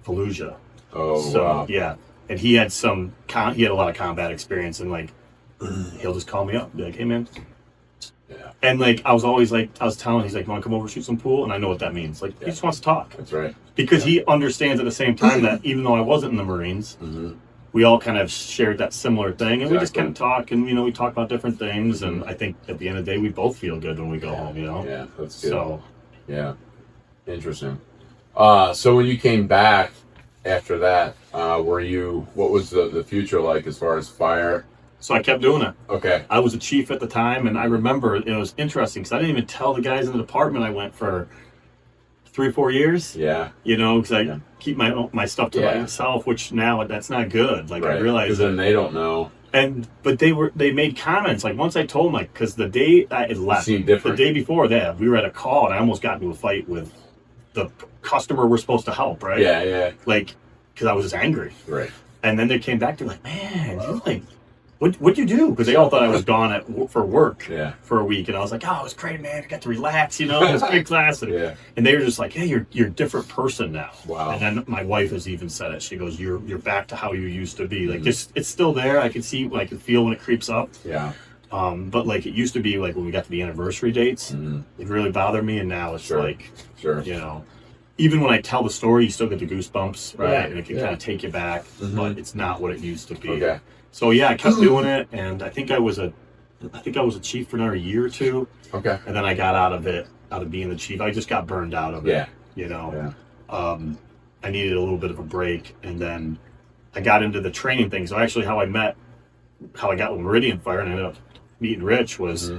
Fallujah. Oh, so wow. Yeah, and he had he had a lot of combat experience, and like he'll just call me up and be like, hey man, And like I was always like I was telling him, he's like, "Want to come over shoot some pool?" And I know what that means. Like he just wants to talk. That's right. Because he understands at the same time that even though I wasn't in the Marines, we all kind of shared that similar thing, and we just kind of talk, and we talk about different things. And I think at the end of the day, we both feel good when we go home. Yeah, that's good. So, yeah, interesting. So when you came back after that, what was the future like as far as fire? So I kept doing it. Okay. I was a chief at the time, and I remember it was interesting because I didn't even tell the guys in the department I went for 3 or 4 years. Yeah. Because I keep my stuff to myself, which now that's not good. Like I realized because then they don't know. But they made comments like once I told them like because the day I had left, the day before that we were at a call and I almost got into a fight with the customer we're supposed to help. Right. Yeah. Like because I was just angry. Right. And then they came back to like, man, you like. What'd you do? Because they all thought I was gone for work for a week, and I was like, "Oh, it was great, man. I got to relax, it was a great class." And they were just like, "Hey, you're a different person now." Wow. And then my wife has even said it. She goes, "You're back to how you used to be. Like just it's still there. I can see, I can feel when it creeps up." Yeah. But like it used to be, like when we got to the anniversary dates, it really bothered me, and now it's like, even when I tell the story, you still get the goosebumps, right? And it can kind of take you back, but it's not what it used to be. Okay. So I kept doing it, and I think I was a chief for another year or two. Okay. And then I got out of being the chief. I just got burned out of it. Yeah. I needed a little bit of a break, and then I got into the training thing. So actually, how I got with Meridian Fire and I ended up meeting Rich was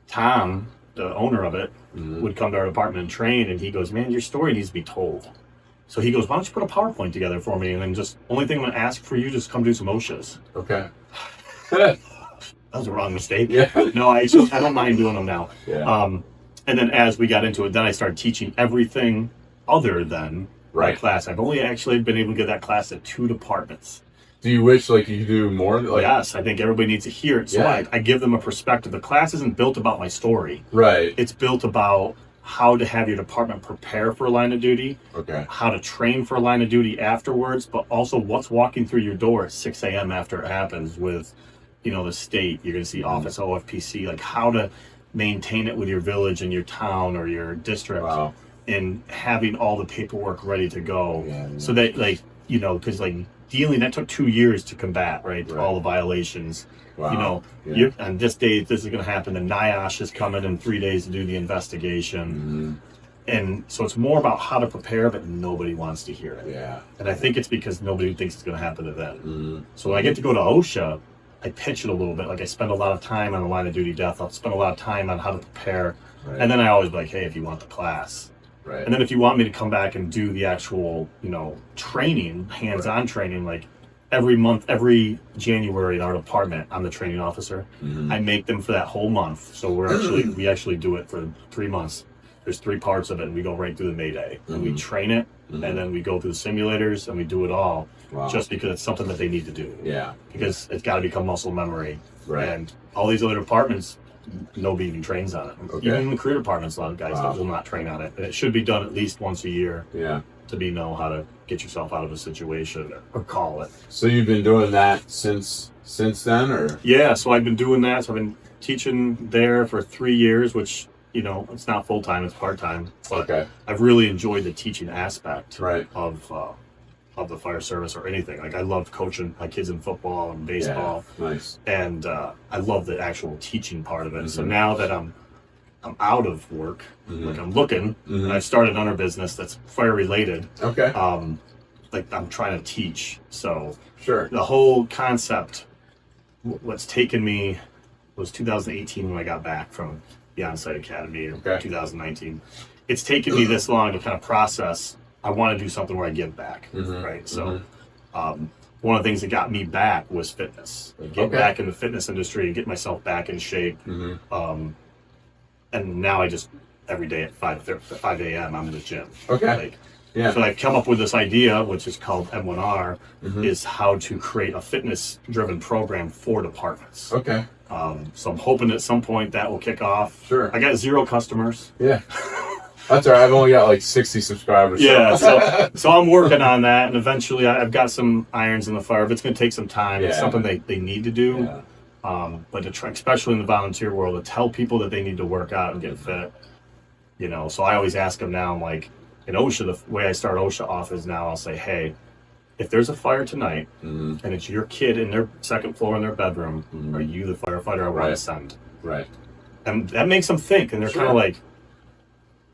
Tom, the owner of it, would come to our department and train, and he goes, "Man, your story needs to be told." So he goes, "Why don't you put a PowerPoint together for me, and then just only thing I'm gonna ask for you, just come do some OSHAs." Okay. That was a wrong mistake. Yeah. No, I don't mind doing them now. Yeah. And then as we got into it, then I started teaching everything other than my class. I've only actually been able to get that class at 2 departments. Do you wish you could do more? Yes, I think everybody needs to hear it. So I give them a perspective. The class isn't built about my story. Right. It's built about how to have your department prepare for a line of duty, how to train for a line of duty afterwards, but also what's walking through your door at 6 a.m. after it happens with, the state. You're going to see Office OFPC, like how to maintain it with your village and your town or your district, and having all the paperwork ready to go. So that, because dealing, that took 2 years to combat, right? All the violations. Wow. On this date, this is going to happen. The NIOSH is coming in 3 days to do the investigation. And so it's more about how to prepare, but nobody wants to hear it. Yeah. And I think it's because nobody thinks it's going to happen to them. So when I get to go to OSHA, I pitch it a little bit. Like I spend a lot of time on the line of duty death. I'll spend a lot of time on how to prepare. And then I always be like, hey, if you want the class. And then if you want me to come back and do the actual, training, hands-on training, like every month, every January in our department, I'm the training officer. I make them for that whole month. So we actually do it for 3 months. There's 3 parts of it, and we go right through the Mayday. And we train it, and then we go through the simulators, and we do it all just because it's something that they need to do. Yeah. Because it's got to become muscle memory. And all these other departments, nobody even trains on it. Even in the career departments, a lot of guys will not train on it. And it should be done at least once a year to know how to get yourself out of a situation or call it. So you've been doing that since then, or? Yeah, so I've been doing that. So I've been teaching there for 3 years, which, it's not full-time, it's part-time. But I've really enjoyed the teaching aspect of the fire service or anything. Like I love coaching my kids in football and baseball. Nice. And I love the actual teaching part of it. So now that I'm out of work, like I'm looking, and I've started another business that's fire related. Like I'm trying to teach. So the whole concept, what's taken me was 2018 when I got back from the on-site academy, or 2019. It's taken me this long to kind of process. I want to do something where I give back, right? So one of the things that got me back was fitness. Get back in the fitness industry and get myself back in shape. And now I just, every day at 5 a.m., I'm in the gym. So I've come up with this idea, which is called M1R, is how to create a fitness-driven program for departments. So I'm hoping at some point that will kick off. I got 0 customers. That's all right. I've only got like 60 subscribers. So I'm working on that, and eventually I've got some irons in the fire, but it's going to take some time. It's something they need to do. But especially in the volunteer world, to tell people that they need to work out and get fit, you know. So I always ask them now, I'm like, in OSHA, the way I start OSHA off is now I'll say, hey, if there's a fire tonight and it's your kid in their second floor in their bedroom, are you the firefighter I want to send? Right. And that makes them think, and they're kind of like,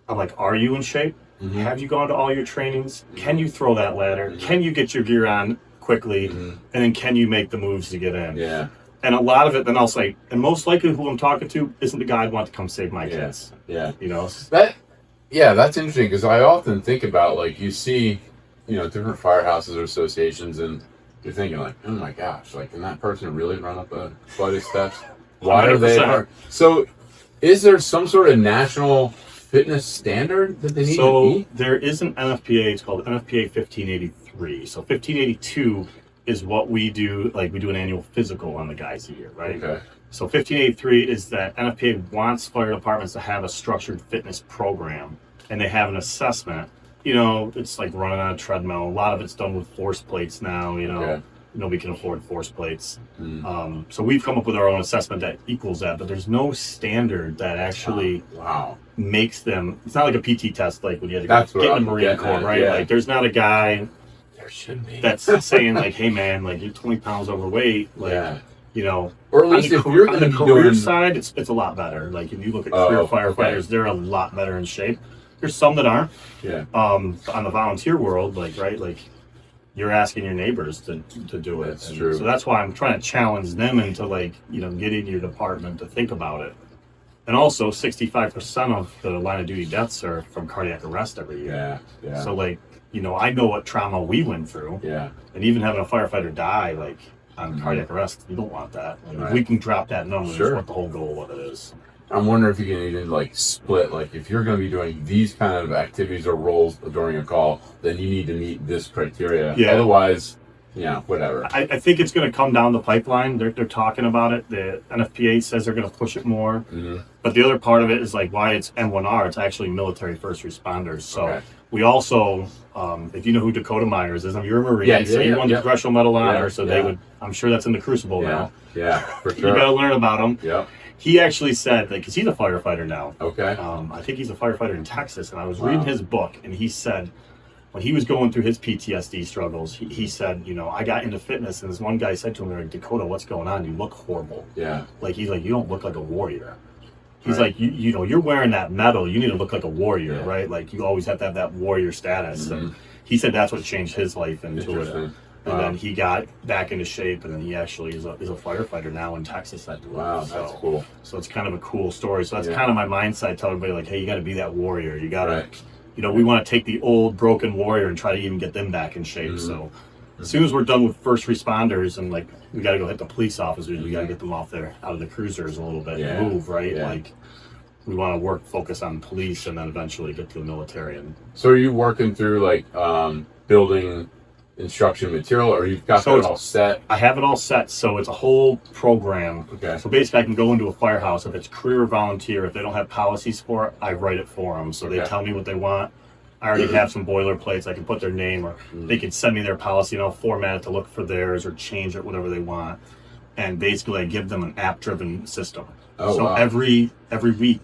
I'm like, are you in shape? Have you gone to all your trainings? Can you throw that ladder? Can you get your gear on quickly? And then can you make the moves to get in? Yeah. And a lot of it, then I'll say, and most likely who I'm talking to isn't the guy I'd want to come save my kids. Yeah. You know? That's interesting, because I often think about, like, you see, you know, different firehouses or associations, and you're thinking, like, oh my gosh, like, can that person really run up a flight of steps? Why are they? 100%. So, is there some sort of national fitness standard that they need to meet? There is an NFPA, it's called NFPA 1583. So 1582 is what we do, like we do an annual physical on the guys a year, right? Okay. So 1583 is that NFPA wants fire departments to have a structured fitness program, and they have an assessment. You know, it's like running on a treadmill. A lot of it's done with force plates now, you know. Okay. Nobody can afford force plates. So we've come up with our own assessment that equals that, but there's no standard that actually makes them. It's not like a PT test, like when you had to get in the Marine Corps, right? Yeah. Like there's not a guy There should be. that's saying like, hey man, like you're 20 pounds overweight, like you know. Or at least if you're going to be career doing side, it's a lot better. Like if you look at career firefighters, they're a lot better in shape. There's some that aren't. Yeah. On the volunteer world, like right, like you're asking your neighbors to do it. That's true. So that's why I'm trying to challenge them into, like, you know, getting your department to think about it. And also 65% of the line of duty deaths are from cardiac arrest every year. Yeah. So like, you know, I know what trauma we went through. Yeah. And even having a firefighter die like on cardiac arrest, you don't want that. I mean, if we can drop that number, that's what the whole goal of it is. I'm wondering if you can even like split, like if you're going to be doing these kind of activities or roles during a call, then you need to meet this criteria. Yeah. Otherwise, whatever. I think it's going to come down the pipeline. They're talking about it. The NFPA says they're going to push it more. But the other part of it is like why it's M1R. It's actually military first responders. So we also, if you know who Dakota Myers is, you're a Marine, so you won the Congressional Medal of Honor. So they would, I'm sure that's in the Crucible now. Yeah, for sure. You got to learn about him. Yeah. He actually said, like, because he's a firefighter now. Okay. I think he's a firefighter in Texas, and I was reading his book, and he said, when he was going through his PTSD struggles, he said, you know, I got into fitness, and this one guy said to him, like, Dakota, what's going on? You look horrible. Yeah. Like, he's like, you don't look like a warrior. He's like, you know, you're wearing that medal. You need to look like a warrior, right? Like, you always have to have that warrior status. And he said that's what changed his life into it. And then he got back into shape, and then he actually is a firefighter now in Texas. That's cool. So it's kind of a cool story. So that's kind of my mindset. Tell everybody, like, hey, you got to be that warrior. You got to, you know, we want to take the old broken warrior and try to even get them back in shape. So as soon as we're done with first responders and like we got to go hit the police officers, we got to get them off there out of the cruisers a little bit and move, right? Like we want to focus on police and then eventually get to the military. And so are you working through like building instruction material, or you've got that all set? I have it all set, so it's a whole program. Okay. So basically I can go into a firehouse, if it's career or volunteer, if they don't have policies for it, I write it for them. So they tell me what they want. I already have some boilerplates. I can put their name, or they can send me their policy and I'll format it to look for theirs or change it, whatever they want. And basically I give them an app-driven system. Every week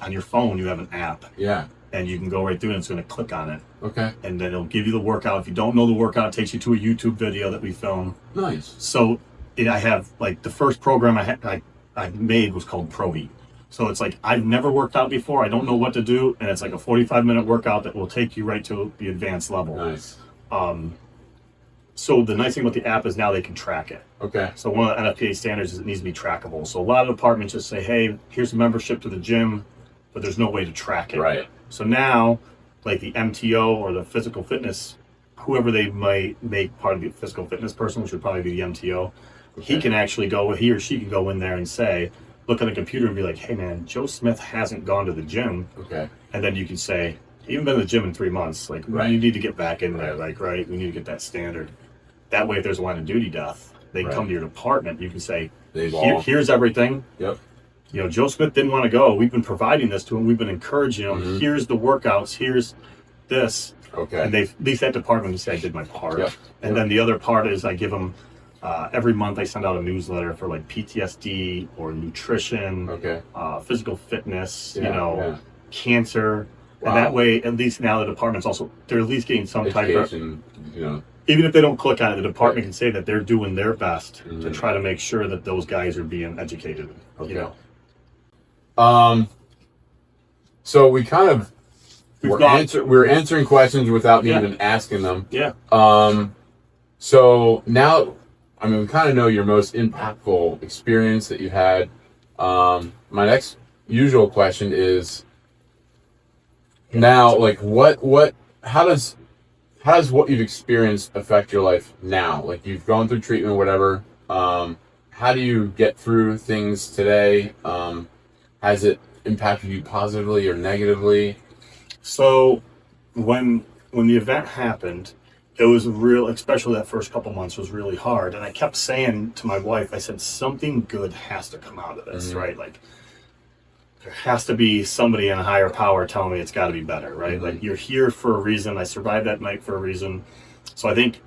on your phone you have an app. Yeah. And you can go right through and it's going to click on it. Okay. And then it'll give you the workout. If you don't know the workout, it takes you to a YouTube video that we film. Nice. So I have, like, the first program I made was called Pro Heat. So it's like, I've never worked out before. I don't know what to do. And it's like a 45-minute workout that will take you right to the advanced level. Nice. So the nice thing about the app is now they can track it. Okay. So one of the NFPA standards is it needs to be trackable. So a lot of departments just say, hey, here's a membership to the gym, but there's no way to track it. Right. So now, like the MTO or the physical fitness, whoever they might make part of the physical fitness person, which would probably be the MTO, he can actually he or she can go in there and say, look at the computer and be like, hey man, Joe Smith hasn't gone to the gym. Okay. And then you can say, even been to the gym in 3 months, like you need to get back in there, like, right, we need to get that standard. That way, if there's a line of duty death, they come to your department, you can say, here's everything. Yep. You know, Joe Smith didn't want to go. We've been providing this to him. We've been encouraging him. Here's the workouts. Here's this. Okay. And at least that department can say I did my part. Yep. And then the other part is I give them Every month I send out a newsletter for like PTSD or nutrition, Okay. physical fitness, Yeah. cancer. Wow. And that way, at least now the department's also, they're at least getting some type of, Education, even if they don't click on it, the department can say that they're doing their best to Mhm. try to make sure that those guys are being educated, Okay. So we kind of we're answering questions without me even asking them. Yeah. So now, I mean, we kind of know your most impactful experience that you had. My next usual question is now, like, how does what you've experienced affect your life now? Like, you've gone through treatment, whatever. How do you get through things today? Has it impacted you positively or negatively? So when the event happened, it was real, especially that first couple months was really hard. And I kept saying to my wife, I said, something good has to come out of this, right? Like, there has to be somebody in a higher power telling me it's got to be better, right? Like, you're here for a reason. I survived that night for a reason. So I think,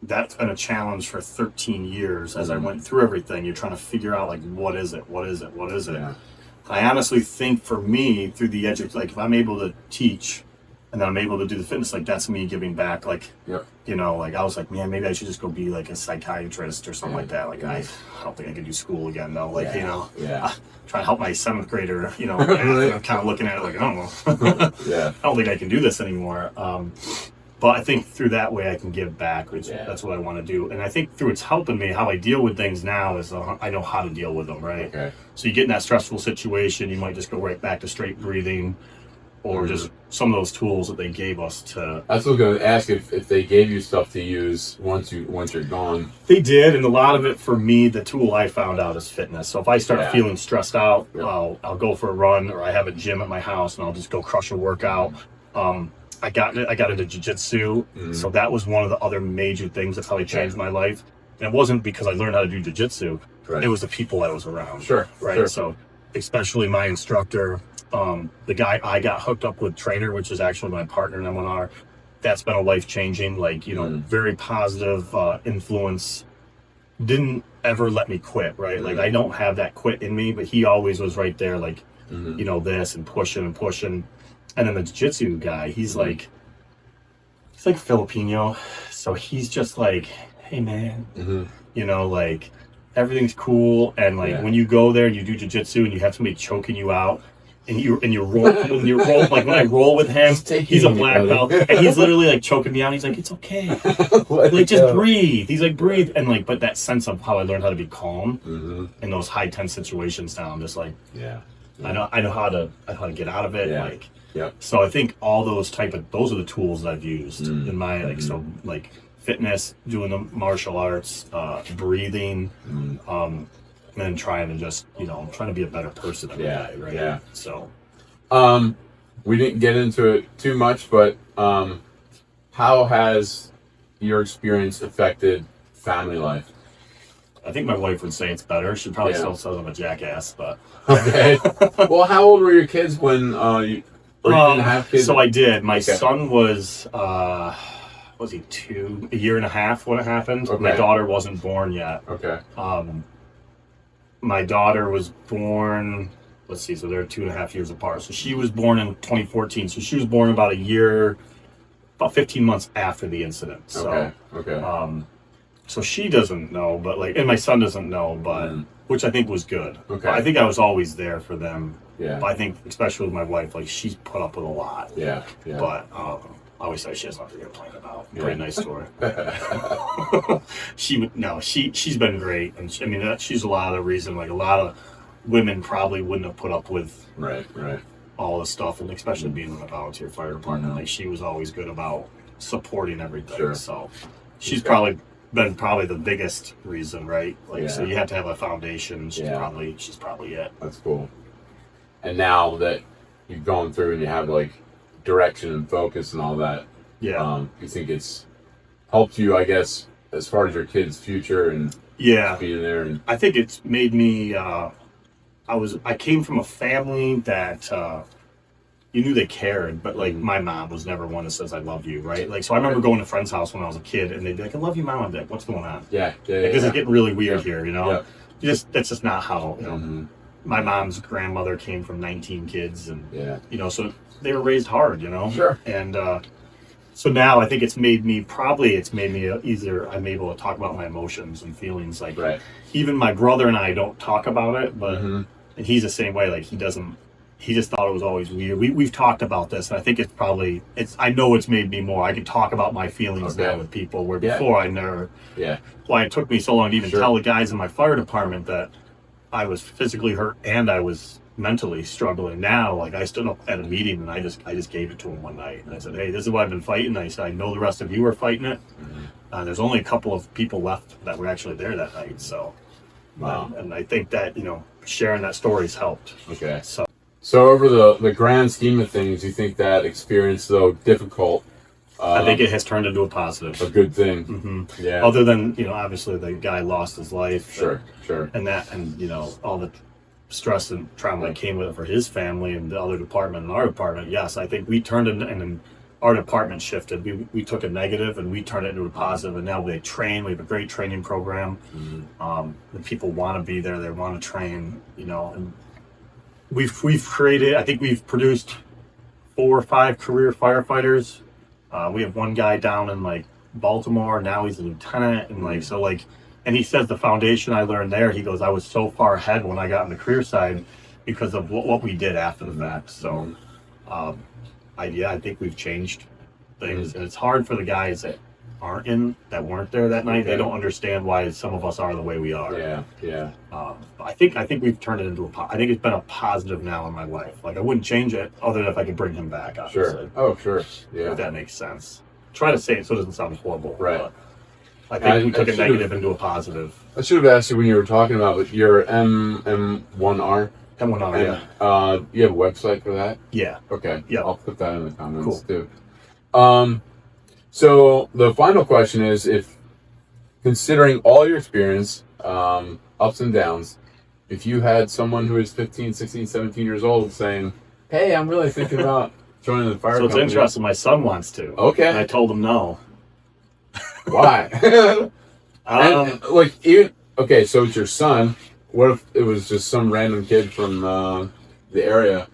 that's been a challenge for 13 years as I went through everything. You're trying to figure out, like, what is it? What is it? What is it? Yeah. I honestly think for me, through the edge of, like, if I'm able to teach and then I'm able to do the fitness, like, that's me giving back. Like, Yep. like, I was like, man, maybe I should just go be like a psychiatrist or something like that. Like, I don't think I could do school again, though. Like, try to help my 7th grader, Right. I'm kind of looking at it like, I don't know. Yeah. I don't think I can do this anymore. But I think through that way I can give back, which that's what I want to do. And I think through it's helping me, how I deal with things now is I know how to deal with them, right? Okay. So you get in that stressful situation, you might just go right back to straight breathing or just some of those tools that they gave us to. That's what I was going to ask if they gave you stuff to use once you're gone. They did, and a lot of it for me, the tool I found out is fitness. So if I start feeling stressed out, I'll go for a run, or I have a gym at my house and I'll just go crush a workout. I got into jiu-jitsu, so that was one of the other major things that probably changed my life. And it wasn't because I learned how to do jiu-jitsu. Right. It was the people I was around. Sure. Right. Sure. So especially my instructor, the guy I got hooked up with, trainer, which is actually my partner in M1R. That's been a life-changing, very positive influence. Didn't ever let me quit, right? Like, I don't have that quit in me, but he always was right there, like, this and pushing and pushing. And then the jiu-jitsu guy, he's like Filipino, so he's just like, hey man, like, everything's cool, and like when you go there and you do jiu-jitsu and you have somebody choking you out, and you roll like when I roll with him, he's a black belt, and he's literally like choking me out. He's like, it's okay, like, just breathe. He's like, breathe, and like, but that sense of how I learned how to be calm in those high tense situations. Now I'm just like, I know how to get out of it. Like, so I think all those those are the tools that I've used in my so like fitness, doing the martial arts, breathing, and trying to just trying to be a better person every day, right? Yeah. So, we didn't get into it too much, but how has your experience affected family life? I think my wife would say it's better. She probably still says I'm a jackass, but okay. Well, how old were your kids when you didn't have kids? So I did. My son was he a year and a half when it happened? Okay. My daughter wasn't born yet. Okay. My daughter was born, let's see, so they're 2.5 years apart. So she was born in 2014. So she was born about 15 months after the incident. So, okay. So she doesn't know, but and my son doesn't know, but which I think was good. Okay. But I think I was always there for them. Yeah. But I think, especially with my wife, like, she's put up with a lot. Yeah. But I always say she has nothing to complain about. Pretty nice story. She's been great, and she's a lot of the reason. Like, a lot of women probably wouldn't have put up with all the stuff, and especially being in a volunteer fire department. Like, she was always good about supporting everything. Sure. So she's probably been the biggest reason, right? Like, so you have to have a foundation. She's probably it. That's cool. And now that you've gone through and you have like direction and focus and all that, you think it's helped you, I guess, as far as your kids' future and being there? And I think it's made me. I came from a family that you knew they cared, but like my mom was never one that says I love you, right? Like, so I remember going to a friend's house when I was a kid, and they'd be like, "I love you, mom." I'm like, "What's going on?" Yeah. Because it's getting really weird Yep. here, you know. Yep. That's just not how, you know. Mm-hmm. My mom's grandmother came from 19 kids, and Yeah. you know, so they were raised hard, you know. Sure. And so now I think it's made me easier. I'm able to talk about my emotions and feelings. Like, Right. even my brother and I don't talk about it, but Mm-hmm. and he's the same way. Like, he doesn't. He just thought it was always weird. We've talked about this, and I think I know it's made me more. I can talk about my feelings Okay. now with people, where Yeah. before I never. Yeah. Why it took me so long to even Sure. tell the guys in my fire department that I was physically hurt and I was mentally struggling. Now, like, I stood up at a meeting and I just gave it to him one night, and I said, "Hey, this is what I've been fighting." I said, "I know the rest of you are fighting it. Mm-hmm. There's only a couple of people left that were actually there that night." So, Wow. and I think that, you know, sharing that story's helped. Okay. So So over the grand scheme of things, you think that experience, though difficult, I think it has turned into a positive. a good thing? Mm-hmm. Yeah. Other than, you know, obviously the guy lost his life. Sure. Sure. And you know, all the stress and trauma that came with it for his family and the other department and our department. Yes, I think we turned it, and our department shifted. We took a negative and we turned it into a positive, and now we train. We have a great training program. Mm-hmm. The people want to be there. They want to train, you know, and we've created, I think we've produced 4 or 5 career firefighters. We have one guy down in like Baltimore. Now he's a lieutenant, and like, so like, and he says the foundation I learned there, he goes, I was so far ahead when I got in the career side because of what we did after the fact. So, I think we've changed things, and it's hard for the guys that weren't there that night. Okay. They don't understand why some of us are the way we are. Yeah. Yeah. I think we've turned it into I think it's been a positive now in my life. Like, I wouldn't change it other than if I could bring him back, obviously. Sure. Oh, sure. Yeah. If that makes sense. Try to say it so it doesn't sound horrible. Right. But I think we took a should've- negative into a positive. I should have asked you when you were talking about your M1R. M1R, yeah. You have a website for that? Yeah. Okay. Yeah. I'll put that in the comments Cool. too. So the final question is, if considering all your experience, ups and downs, if you had someone who is 15, 16, 17 years old saying, "Hey, I'm really thinking about joining the fire So it's company." interesting. My son wants to. Okay. And I told him no. Why? And, like, even okay, so it's your son. What if it was just some random kid from the area?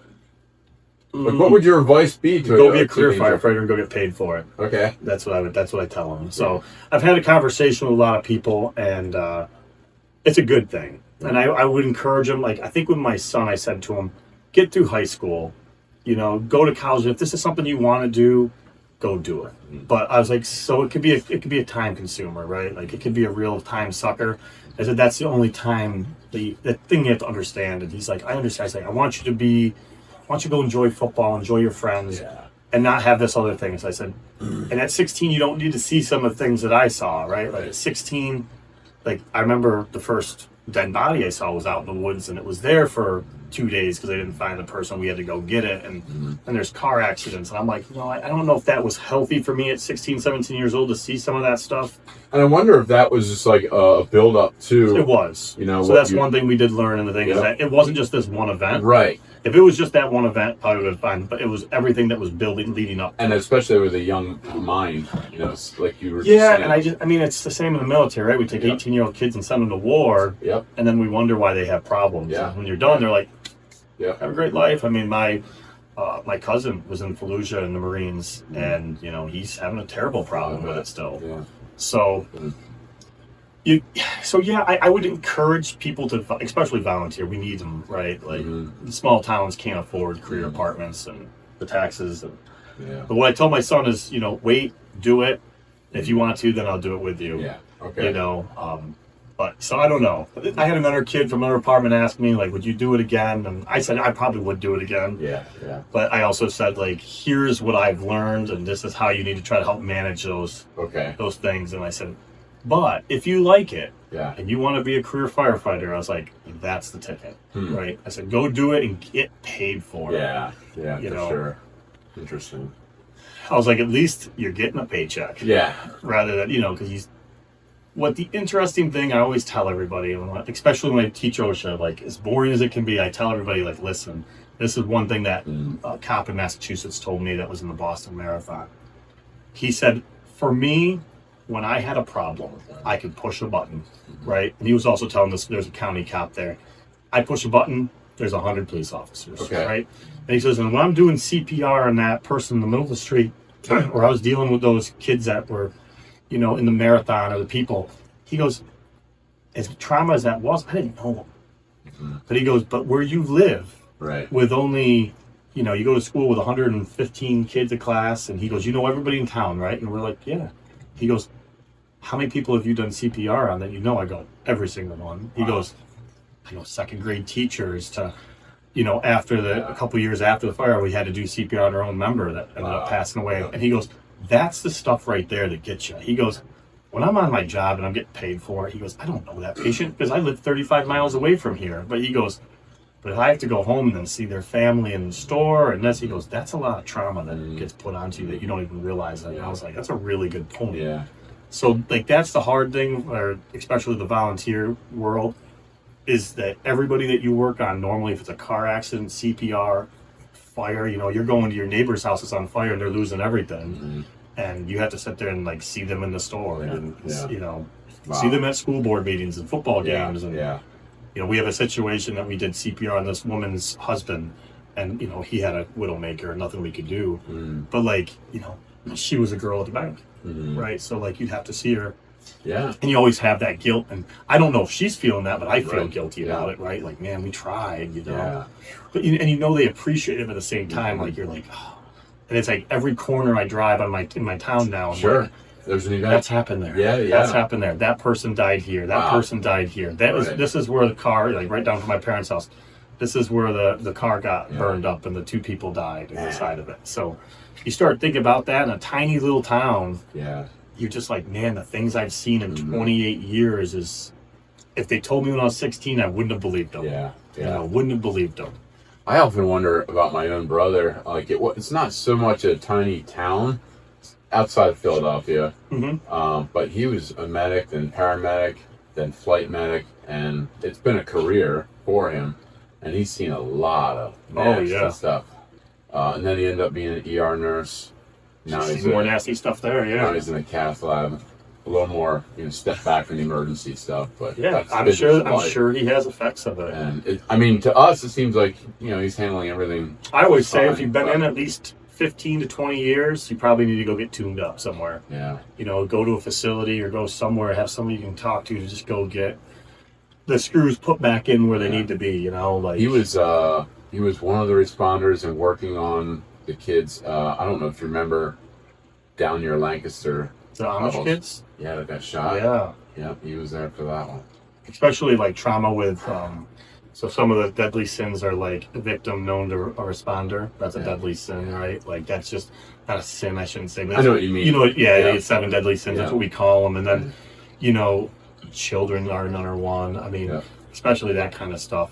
Like, what would your advice be to go be a career teenager? firefighter and go get paid for it. Okay. That's what I tell them. So I've had a conversation with a lot of people, and it's a good thing. And I would encourage them. Like, I think with my son, I said to him, get through high school, you know, go to college. If this is something you want to do, go do it. But I was like, so it could be a time consumer, right? Like, it could be a real time sucker. I said, that's the only time, the thing you have to understand. And he's like, I understand. I said, I want you to go enjoy football, enjoy your friends, and not have this other thing. So I said, and at 16, you don't need to see some of the things that I saw, right? Like, at 16, like, I remember the first dead body I saw was out in the woods, and it was there for 2 days because they didn't find the person. We had to go get it, and there's car accidents. And I'm like, you know, I don't know if that was healthy for me at 16, 17 years old to see some of that stuff. And I wonder if that was just like a build up to. It was. You know, so that's one thing we did learn in the thing is that it wasn't just this one event. Right. If it was just that one event, probably would have been fine. But it was everything that was leading up. And especially with a young mind, you know, like you were just Yeah, saying. and I mean, it's the same in the military, right? We take 18-year-old kids and send them to war, Yep. and then we wonder why they have problems. Yeah. And when you're done, they're like, Yep. have a great life. I mean, my cousin was in Fallujah in the Marines, and, you know, he's having a terrible problem with it still. Yeah. So, I would encourage people to, especially volunteer. We need them, right? Like, small towns can't afford career apartments and the taxes. But what I tell my son is, you know, wait, do it. If you want to, then I'll do it with you. Yeah. Okay. You know, but so I don't know. I had another kid from another apartment ask me, like, would you do it again? And I said I probably would do it again. Yeah. Yeah. But I also said, like, here's what I've learned, and this is how you need to try to help manage those things. And I said, but if you like it, and you want to be a career firefighter, I was like, that's the ticket, right? I said, go do it and get paid for it. Yeah. Yeah. You For know? sure. Interesting. I was like, at least you're getting a paycheck. Yeah. Rather than, you know, because what the interesting thing I always tell everybody, especially when I teach OSHA, like, as boring as it can be, I tell everybody, like, listen, This is one thing that a cop in Massachusetts told me that was in the Boston Marathon. He said, for me, when I had a problem, I could push a button, right? And he was also telling us there's a county cop there. I push a button, there's 100 police officers, right? And he says, and when I'm doing CPR on that person in the middle of the street, or I was dealing with those kids that were, you know, in the marathon or the people, he goes, as trauma as that was, I didn't know them. But he goes, but where you live, with only, you know, you go to school with 115 kids a class, and he goes, you know everybody in town, right? And we're like, yeah. He goes, how many people have you done CPR on that you know? I go, every single one. He goes, I know second grade teachers to, you know, after a couple years after the fire, we had to do CPR on our own member that ended up passing away. And he goes, that's the stuff right there that gets you. He goes, when I'm on my job and I'm getting paid for it, he goes, I don't know that patient because I live 35 miles away from here. But he goes, but if I have to go home and then see their family in the store and this, he goes, that's a lot of trauma that gets put onto you that you don't even realize. And I was like, that's a really good point. Yeah. So like that's the hard thing, or especially the volunteer world, is that everybody that you work on, normally if it's a car accident, CPR, fire, you know, you're going to your neighbor's house, it's on fire and they're losing everything. And you have to sit there and like see them in the store and you know, see them at school board meetings and football games. And you know, we have a situation that we did CPR on this woman's husband, and you know, he had a widowmaker and nothing we could do. But like, you know, she was a girl at the bank, right? So like you'd have to see her. And you always have that guilt, and I don't know if she's feeling that, but I feel guilty about it, right? Like, man, we tried, you know. But and you know they appreciate it at the same time. Like you're like, oh. And it's like every corner I drive on in my town now. I'm like, there's an event. That's happened there. That's happened there. That person died here. That person died here. That was. This is where the car, like right down from my parents' house. This is where the car got burned up and the 2 people died inside of it. So you start thinking about that in a tiny little town. You're just like, man, the things I've seen in 28 years is, if they told me when I was 16, I wouldn't have believed them. You know, wouldn't have believed them. I often wonder about my own brother. Like, it's not so much a tiny town outside of Philadelphia, but he was a medic, then paramedic, then flight medic, and it's been a career for him. And he's seen a lot of nasty stuff. And then he ended up being an ER nurse. Now he's more nasty stuff there, Now he's in a cath lab. A little more, you know, step back from the emergency stuff, but I'm sure he has effects of it. And I mean, to us, it seems like, you know, he's handling everything. I always say, if you've been in at least 15 to 20 years, you probably need to go get tuned up somewhere. You know, go to a facility or go somewhere, have somebody you can talk to just go get the screws put back in where they need to be. You know, like he was one of the responders and working on the kids. I don't know if you remember down near Lancaster. The Amish kids? Yeah, that got shot. Yeah, he was there for that one. Especially like trauma with, so some of the deadly sins are like a victim known to a responder. That's a deadly sin, right? Like that's just not a sin, I shouldn't say. But I know what you mean. You know, it's 7 deadly sins. That's what we call them. And then, you know, children are another one. I mean, especially that kind of stuff.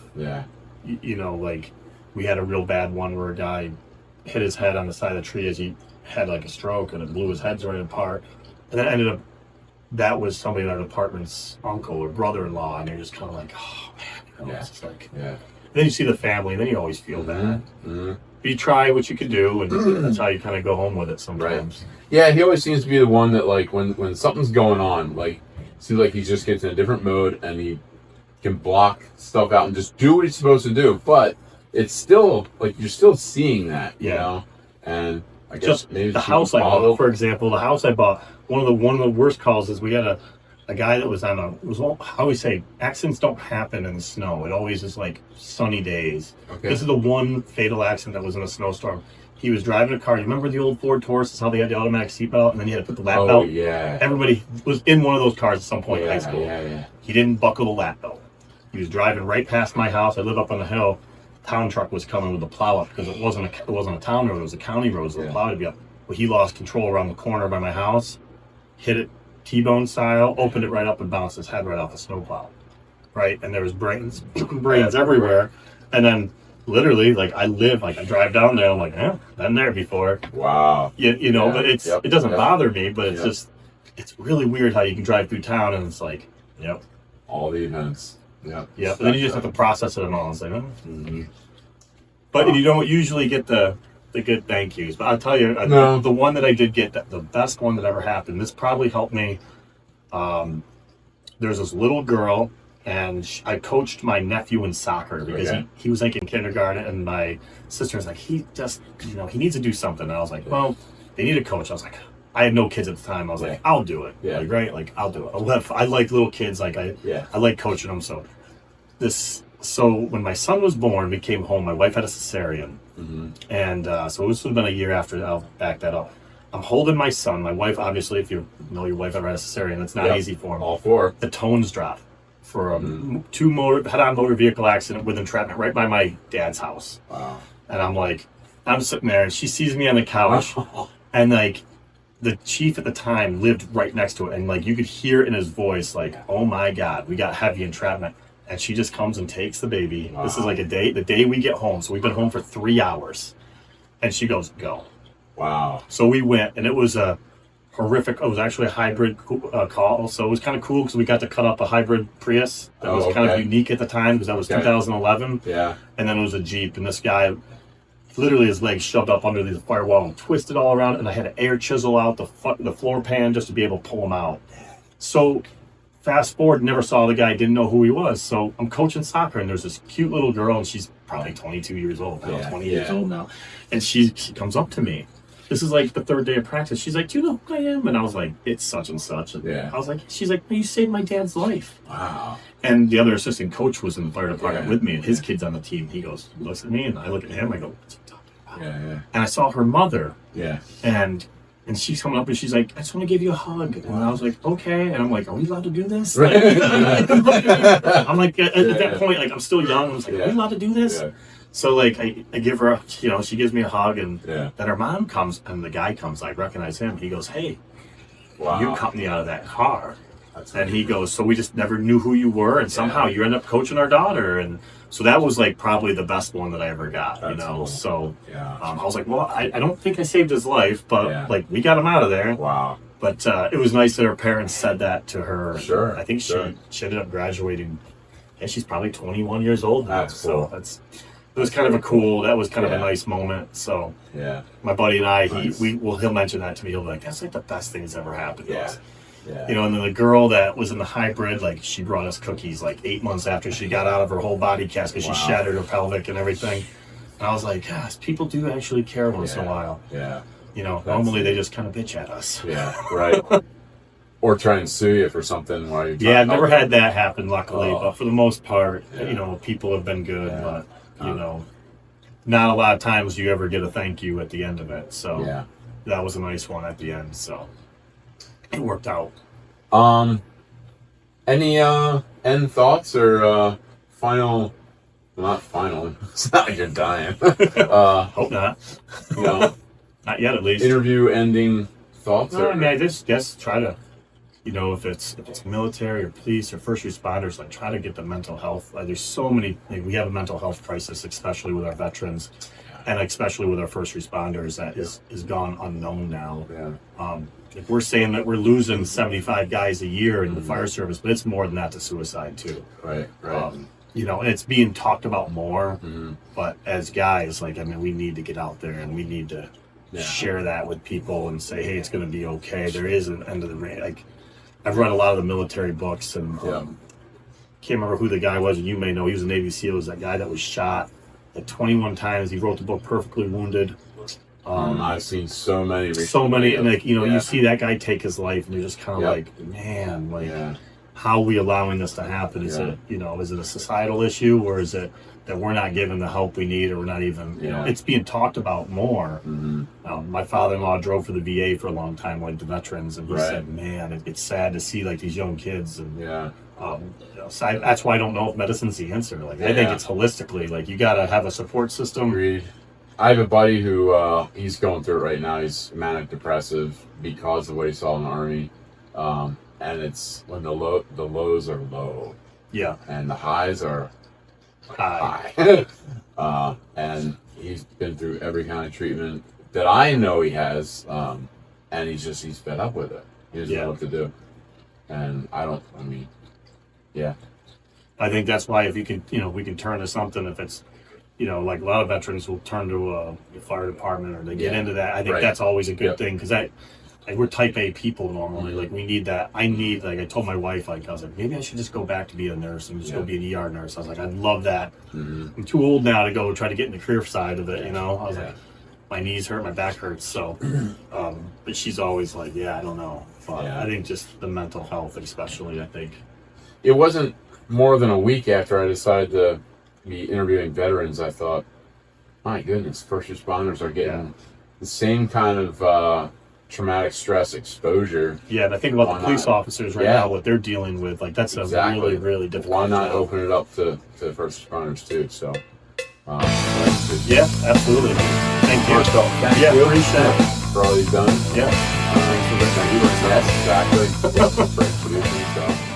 You know, like we had a real bad one where a guy hit his head on the side of the tree as he had like a stroke, and it blew his head right apart. And then ended up, that was somebody in our department's uncle or brother-in-law, and you're just kind of like, oh man, you know, it's just like. Then you see the family, and then you always feel bad. But you try what you can do, and that's how you kind of go home with it sometimes. Yeah, he always seems to be the one that, like, when something's going on, like, it seems like he just gets in a different mode, and he can block stuff out and just do what he's supposed to do. But it's still, like, you're still seeing that, you know? And I guess just maybe the house I bought, for example, the house I bought, one of the worst calls is we had a guy that was on I always say accidents don't happen in the snow. It always is like sunny days. This is the one fatal accident that was in a snowstorm. He was driving a car. You remember the old Ford Taurus, how they had the automatic seatbelt and then you had to put the lap belt? Everybody was in one of those cars at some point in high school. He didn't buckle the lap belt. He was driving right past my house. I live up on the hill. Town truck was coming with the plow up because it wasn't a town road, it was a county road, so the plow would be up. But he lost control around the corner by my house, hit it T-bone style, opened it right up and bounced his head right off the snowplow. Right? And there was brains everywhere. And then literally, like I drive down there, I'm like, been there before. Wow. You know, but it doesn't bother me, but it's just, it's really weird how you can drive through town and it's like, all the events. But then you just have to process it and all. It's like, But you don't usually get the good thank yous. But I'll tell you, No. the one that I did get, the best one that ever happened, this probably helped me. There's this little girl, and I coached my nephew in soccer because he was like in kindergarten, and my sister was like, he just, he needs to do something. And I was like, well, they need a coach. I was like, I had no kids at the time. I was like, I'll do it. Yeah. Like, right? Like, I'll do it. I like little kids. Like, I like coaching them. So when my son was born, we came home. My wife had a cesarean. And so this would have been a year after. I'll back that up. I'm holding my son. My wife, obviously, if you know your wife ever had a cesarean, it's not easy for him. All four. The tones drop for a head-on motor vehicle accident with entrapment right by my dad's house. Wow. And I'm sitting there, and she sees me on the couch, and like the chief at the time lived right next to it, and like you could hear in his voice, like, "Oh my God, we got heavy entrapment." And she just comes and takes the baby. Wow. This is like the day we get home. So we've been home for 3 hours, and she goes, "Go." Wow. So we went, and it was a horrific. It was actually a hybrid call, so it was kind of cool because we got to cut up a hybrid Prius that was kind of unique at the time because that was 2011. Yeah. And then it was a Jeep, and this guy, literally his legs shoved up under the firewall and twisted all around, and I had to air chisel out the floor pan just to be able to pull him out. So fast forward, never saw the guy, didn't know who he was. So I'm coaching soccer, and there's this cute little girl, and she's probably 22 years old now, 20 years old now, and she comes up to me. This is like the third day of practice. She's like, "Do you know who I am?" And I was like, "It's such and such." And I was like, she's like, "You saved my dad's life." Wow. And the other assistant coach was in the fire department with me, and his kid's on the team. He goes, looks at me, and I look at him. I go, "What's he talking about?" And I saw her mother. And she's coming up, and she's like, "I just want to give you a hug." And I was like, "Okay." And I'm like, "Are we allowed to do this?" Like, I'm like, at that point, like, I'm still young. I was like, "Are we allowed to do this?" So like I give her, she gives me a hug, and then her mom comes, and the guy comes. I recognize him. He goes, "Hey, you cut me out of that car." And he goes, "So we just never knew who you were, and somehow you end up coaching our daughter." And so that was like probably the best one that I ever got. Cool. So I was like, well, I don't think I saved his life, but like we got him out of there. Wow. But it was nice that her parents said that to her. Sure. I think she ended up graduating. Yeah, she's probably 21 years old now. That's cool. So it was kind of a nice moment. So my buddy and I, he'll mention that to me. He'll be like, "That's like the best thing that's ever happened to us." And then the girl that was in the hybrid, like, she brought us cookies like 8 months after she got out of her whole body cast because she shattered her pelvic and everything. And I was like, "Gosh, people do actually care once in a while." Normally they just kind of bitch at us. Right. Or try and sue you for something while you're I've never had that happen, luckily. But for the most part, people have been good. But not a lot of times you ever get a thank you at the end of it. So that was a nice one at the end. So it worked out. Any end thoughts or final? Well, not final. It's not like you're dying. Hope not. Not yet, at least. Interview ending thoughts. No, I mean, I just try to, if it's military or police or first responders, like, try to get the mental health. There's so many. Like, we have a mental health crisis, especially with our veterans, and especially with our first responders. That is gone unknown now. Like, we're saying that we're losing 75 guys a year in the fire service, but it's more than that to suicide too. Right. And it's being talked about more. But as guys, like, I mean, we need to get out there and we need to share that with people and say, "Hey, it's going to be okay. There is an end of the race." Like, I've read a lot of the military books, and can't remember who the guy was, and you may know. He was a Navy SEAL. He was that guy that was shot like 21 times. He wrote the book Perfectly Wounded. I've seen so many, and like, you see that guy take his life, and you're just kind of like, man, like, how are we allowing this to happen? Is it, is it a societal issue, or is it that we're not given the help we need, or we're not even, it's being talked about more. My father-in-law drove for the VA for a long time, like the veterans, and he said, "Man, it's sad to see like these young kids." And so that's why I don't know if medicine's the answer. Like, I think it's holistically, like, you got to have a support system. Agreed. I have a buddy who he's going through it right now. He's manic depressive because of what he saw in the Army, and it's when the lows are low, and the highs are high. And he's been through every kind of treatment that I know he has, and he's fed up with it. He doesn't know what to do, and I think that's why if you can, we can turn to something, if it's you know, like a lot of veterans will turn to a fire department or they get into that. I think Right. that's always a good Yep. thing because like we're type A people normally. Like we need that. I need, like I told my wife, like I was like, maybe I should just go back to be a nurse and just go be an ER nurse. I was like, I'd love that. I'm too old now to go try to get in the career side of it, you know. I was like, my knees hurt, my back hurts. So, but she's always like, yeah, I don't know. But I think just the mental health, especially, I think. It wasn't more than a week after I decided to be interviewing veterans, I thought, my goodness, first responders are getting the same kind of traumatic stress exposure. Yeah, and I think about the police officers right now, what they're dealing with. Like, that's a really, really difficult Why not job. open it up to first responders too? So, yeah, absolutely. Thank you. Thank yeah, you appreciate it. for all you've done. Yeah. Thanks for listening. Yes, exactly. For introducing yourself.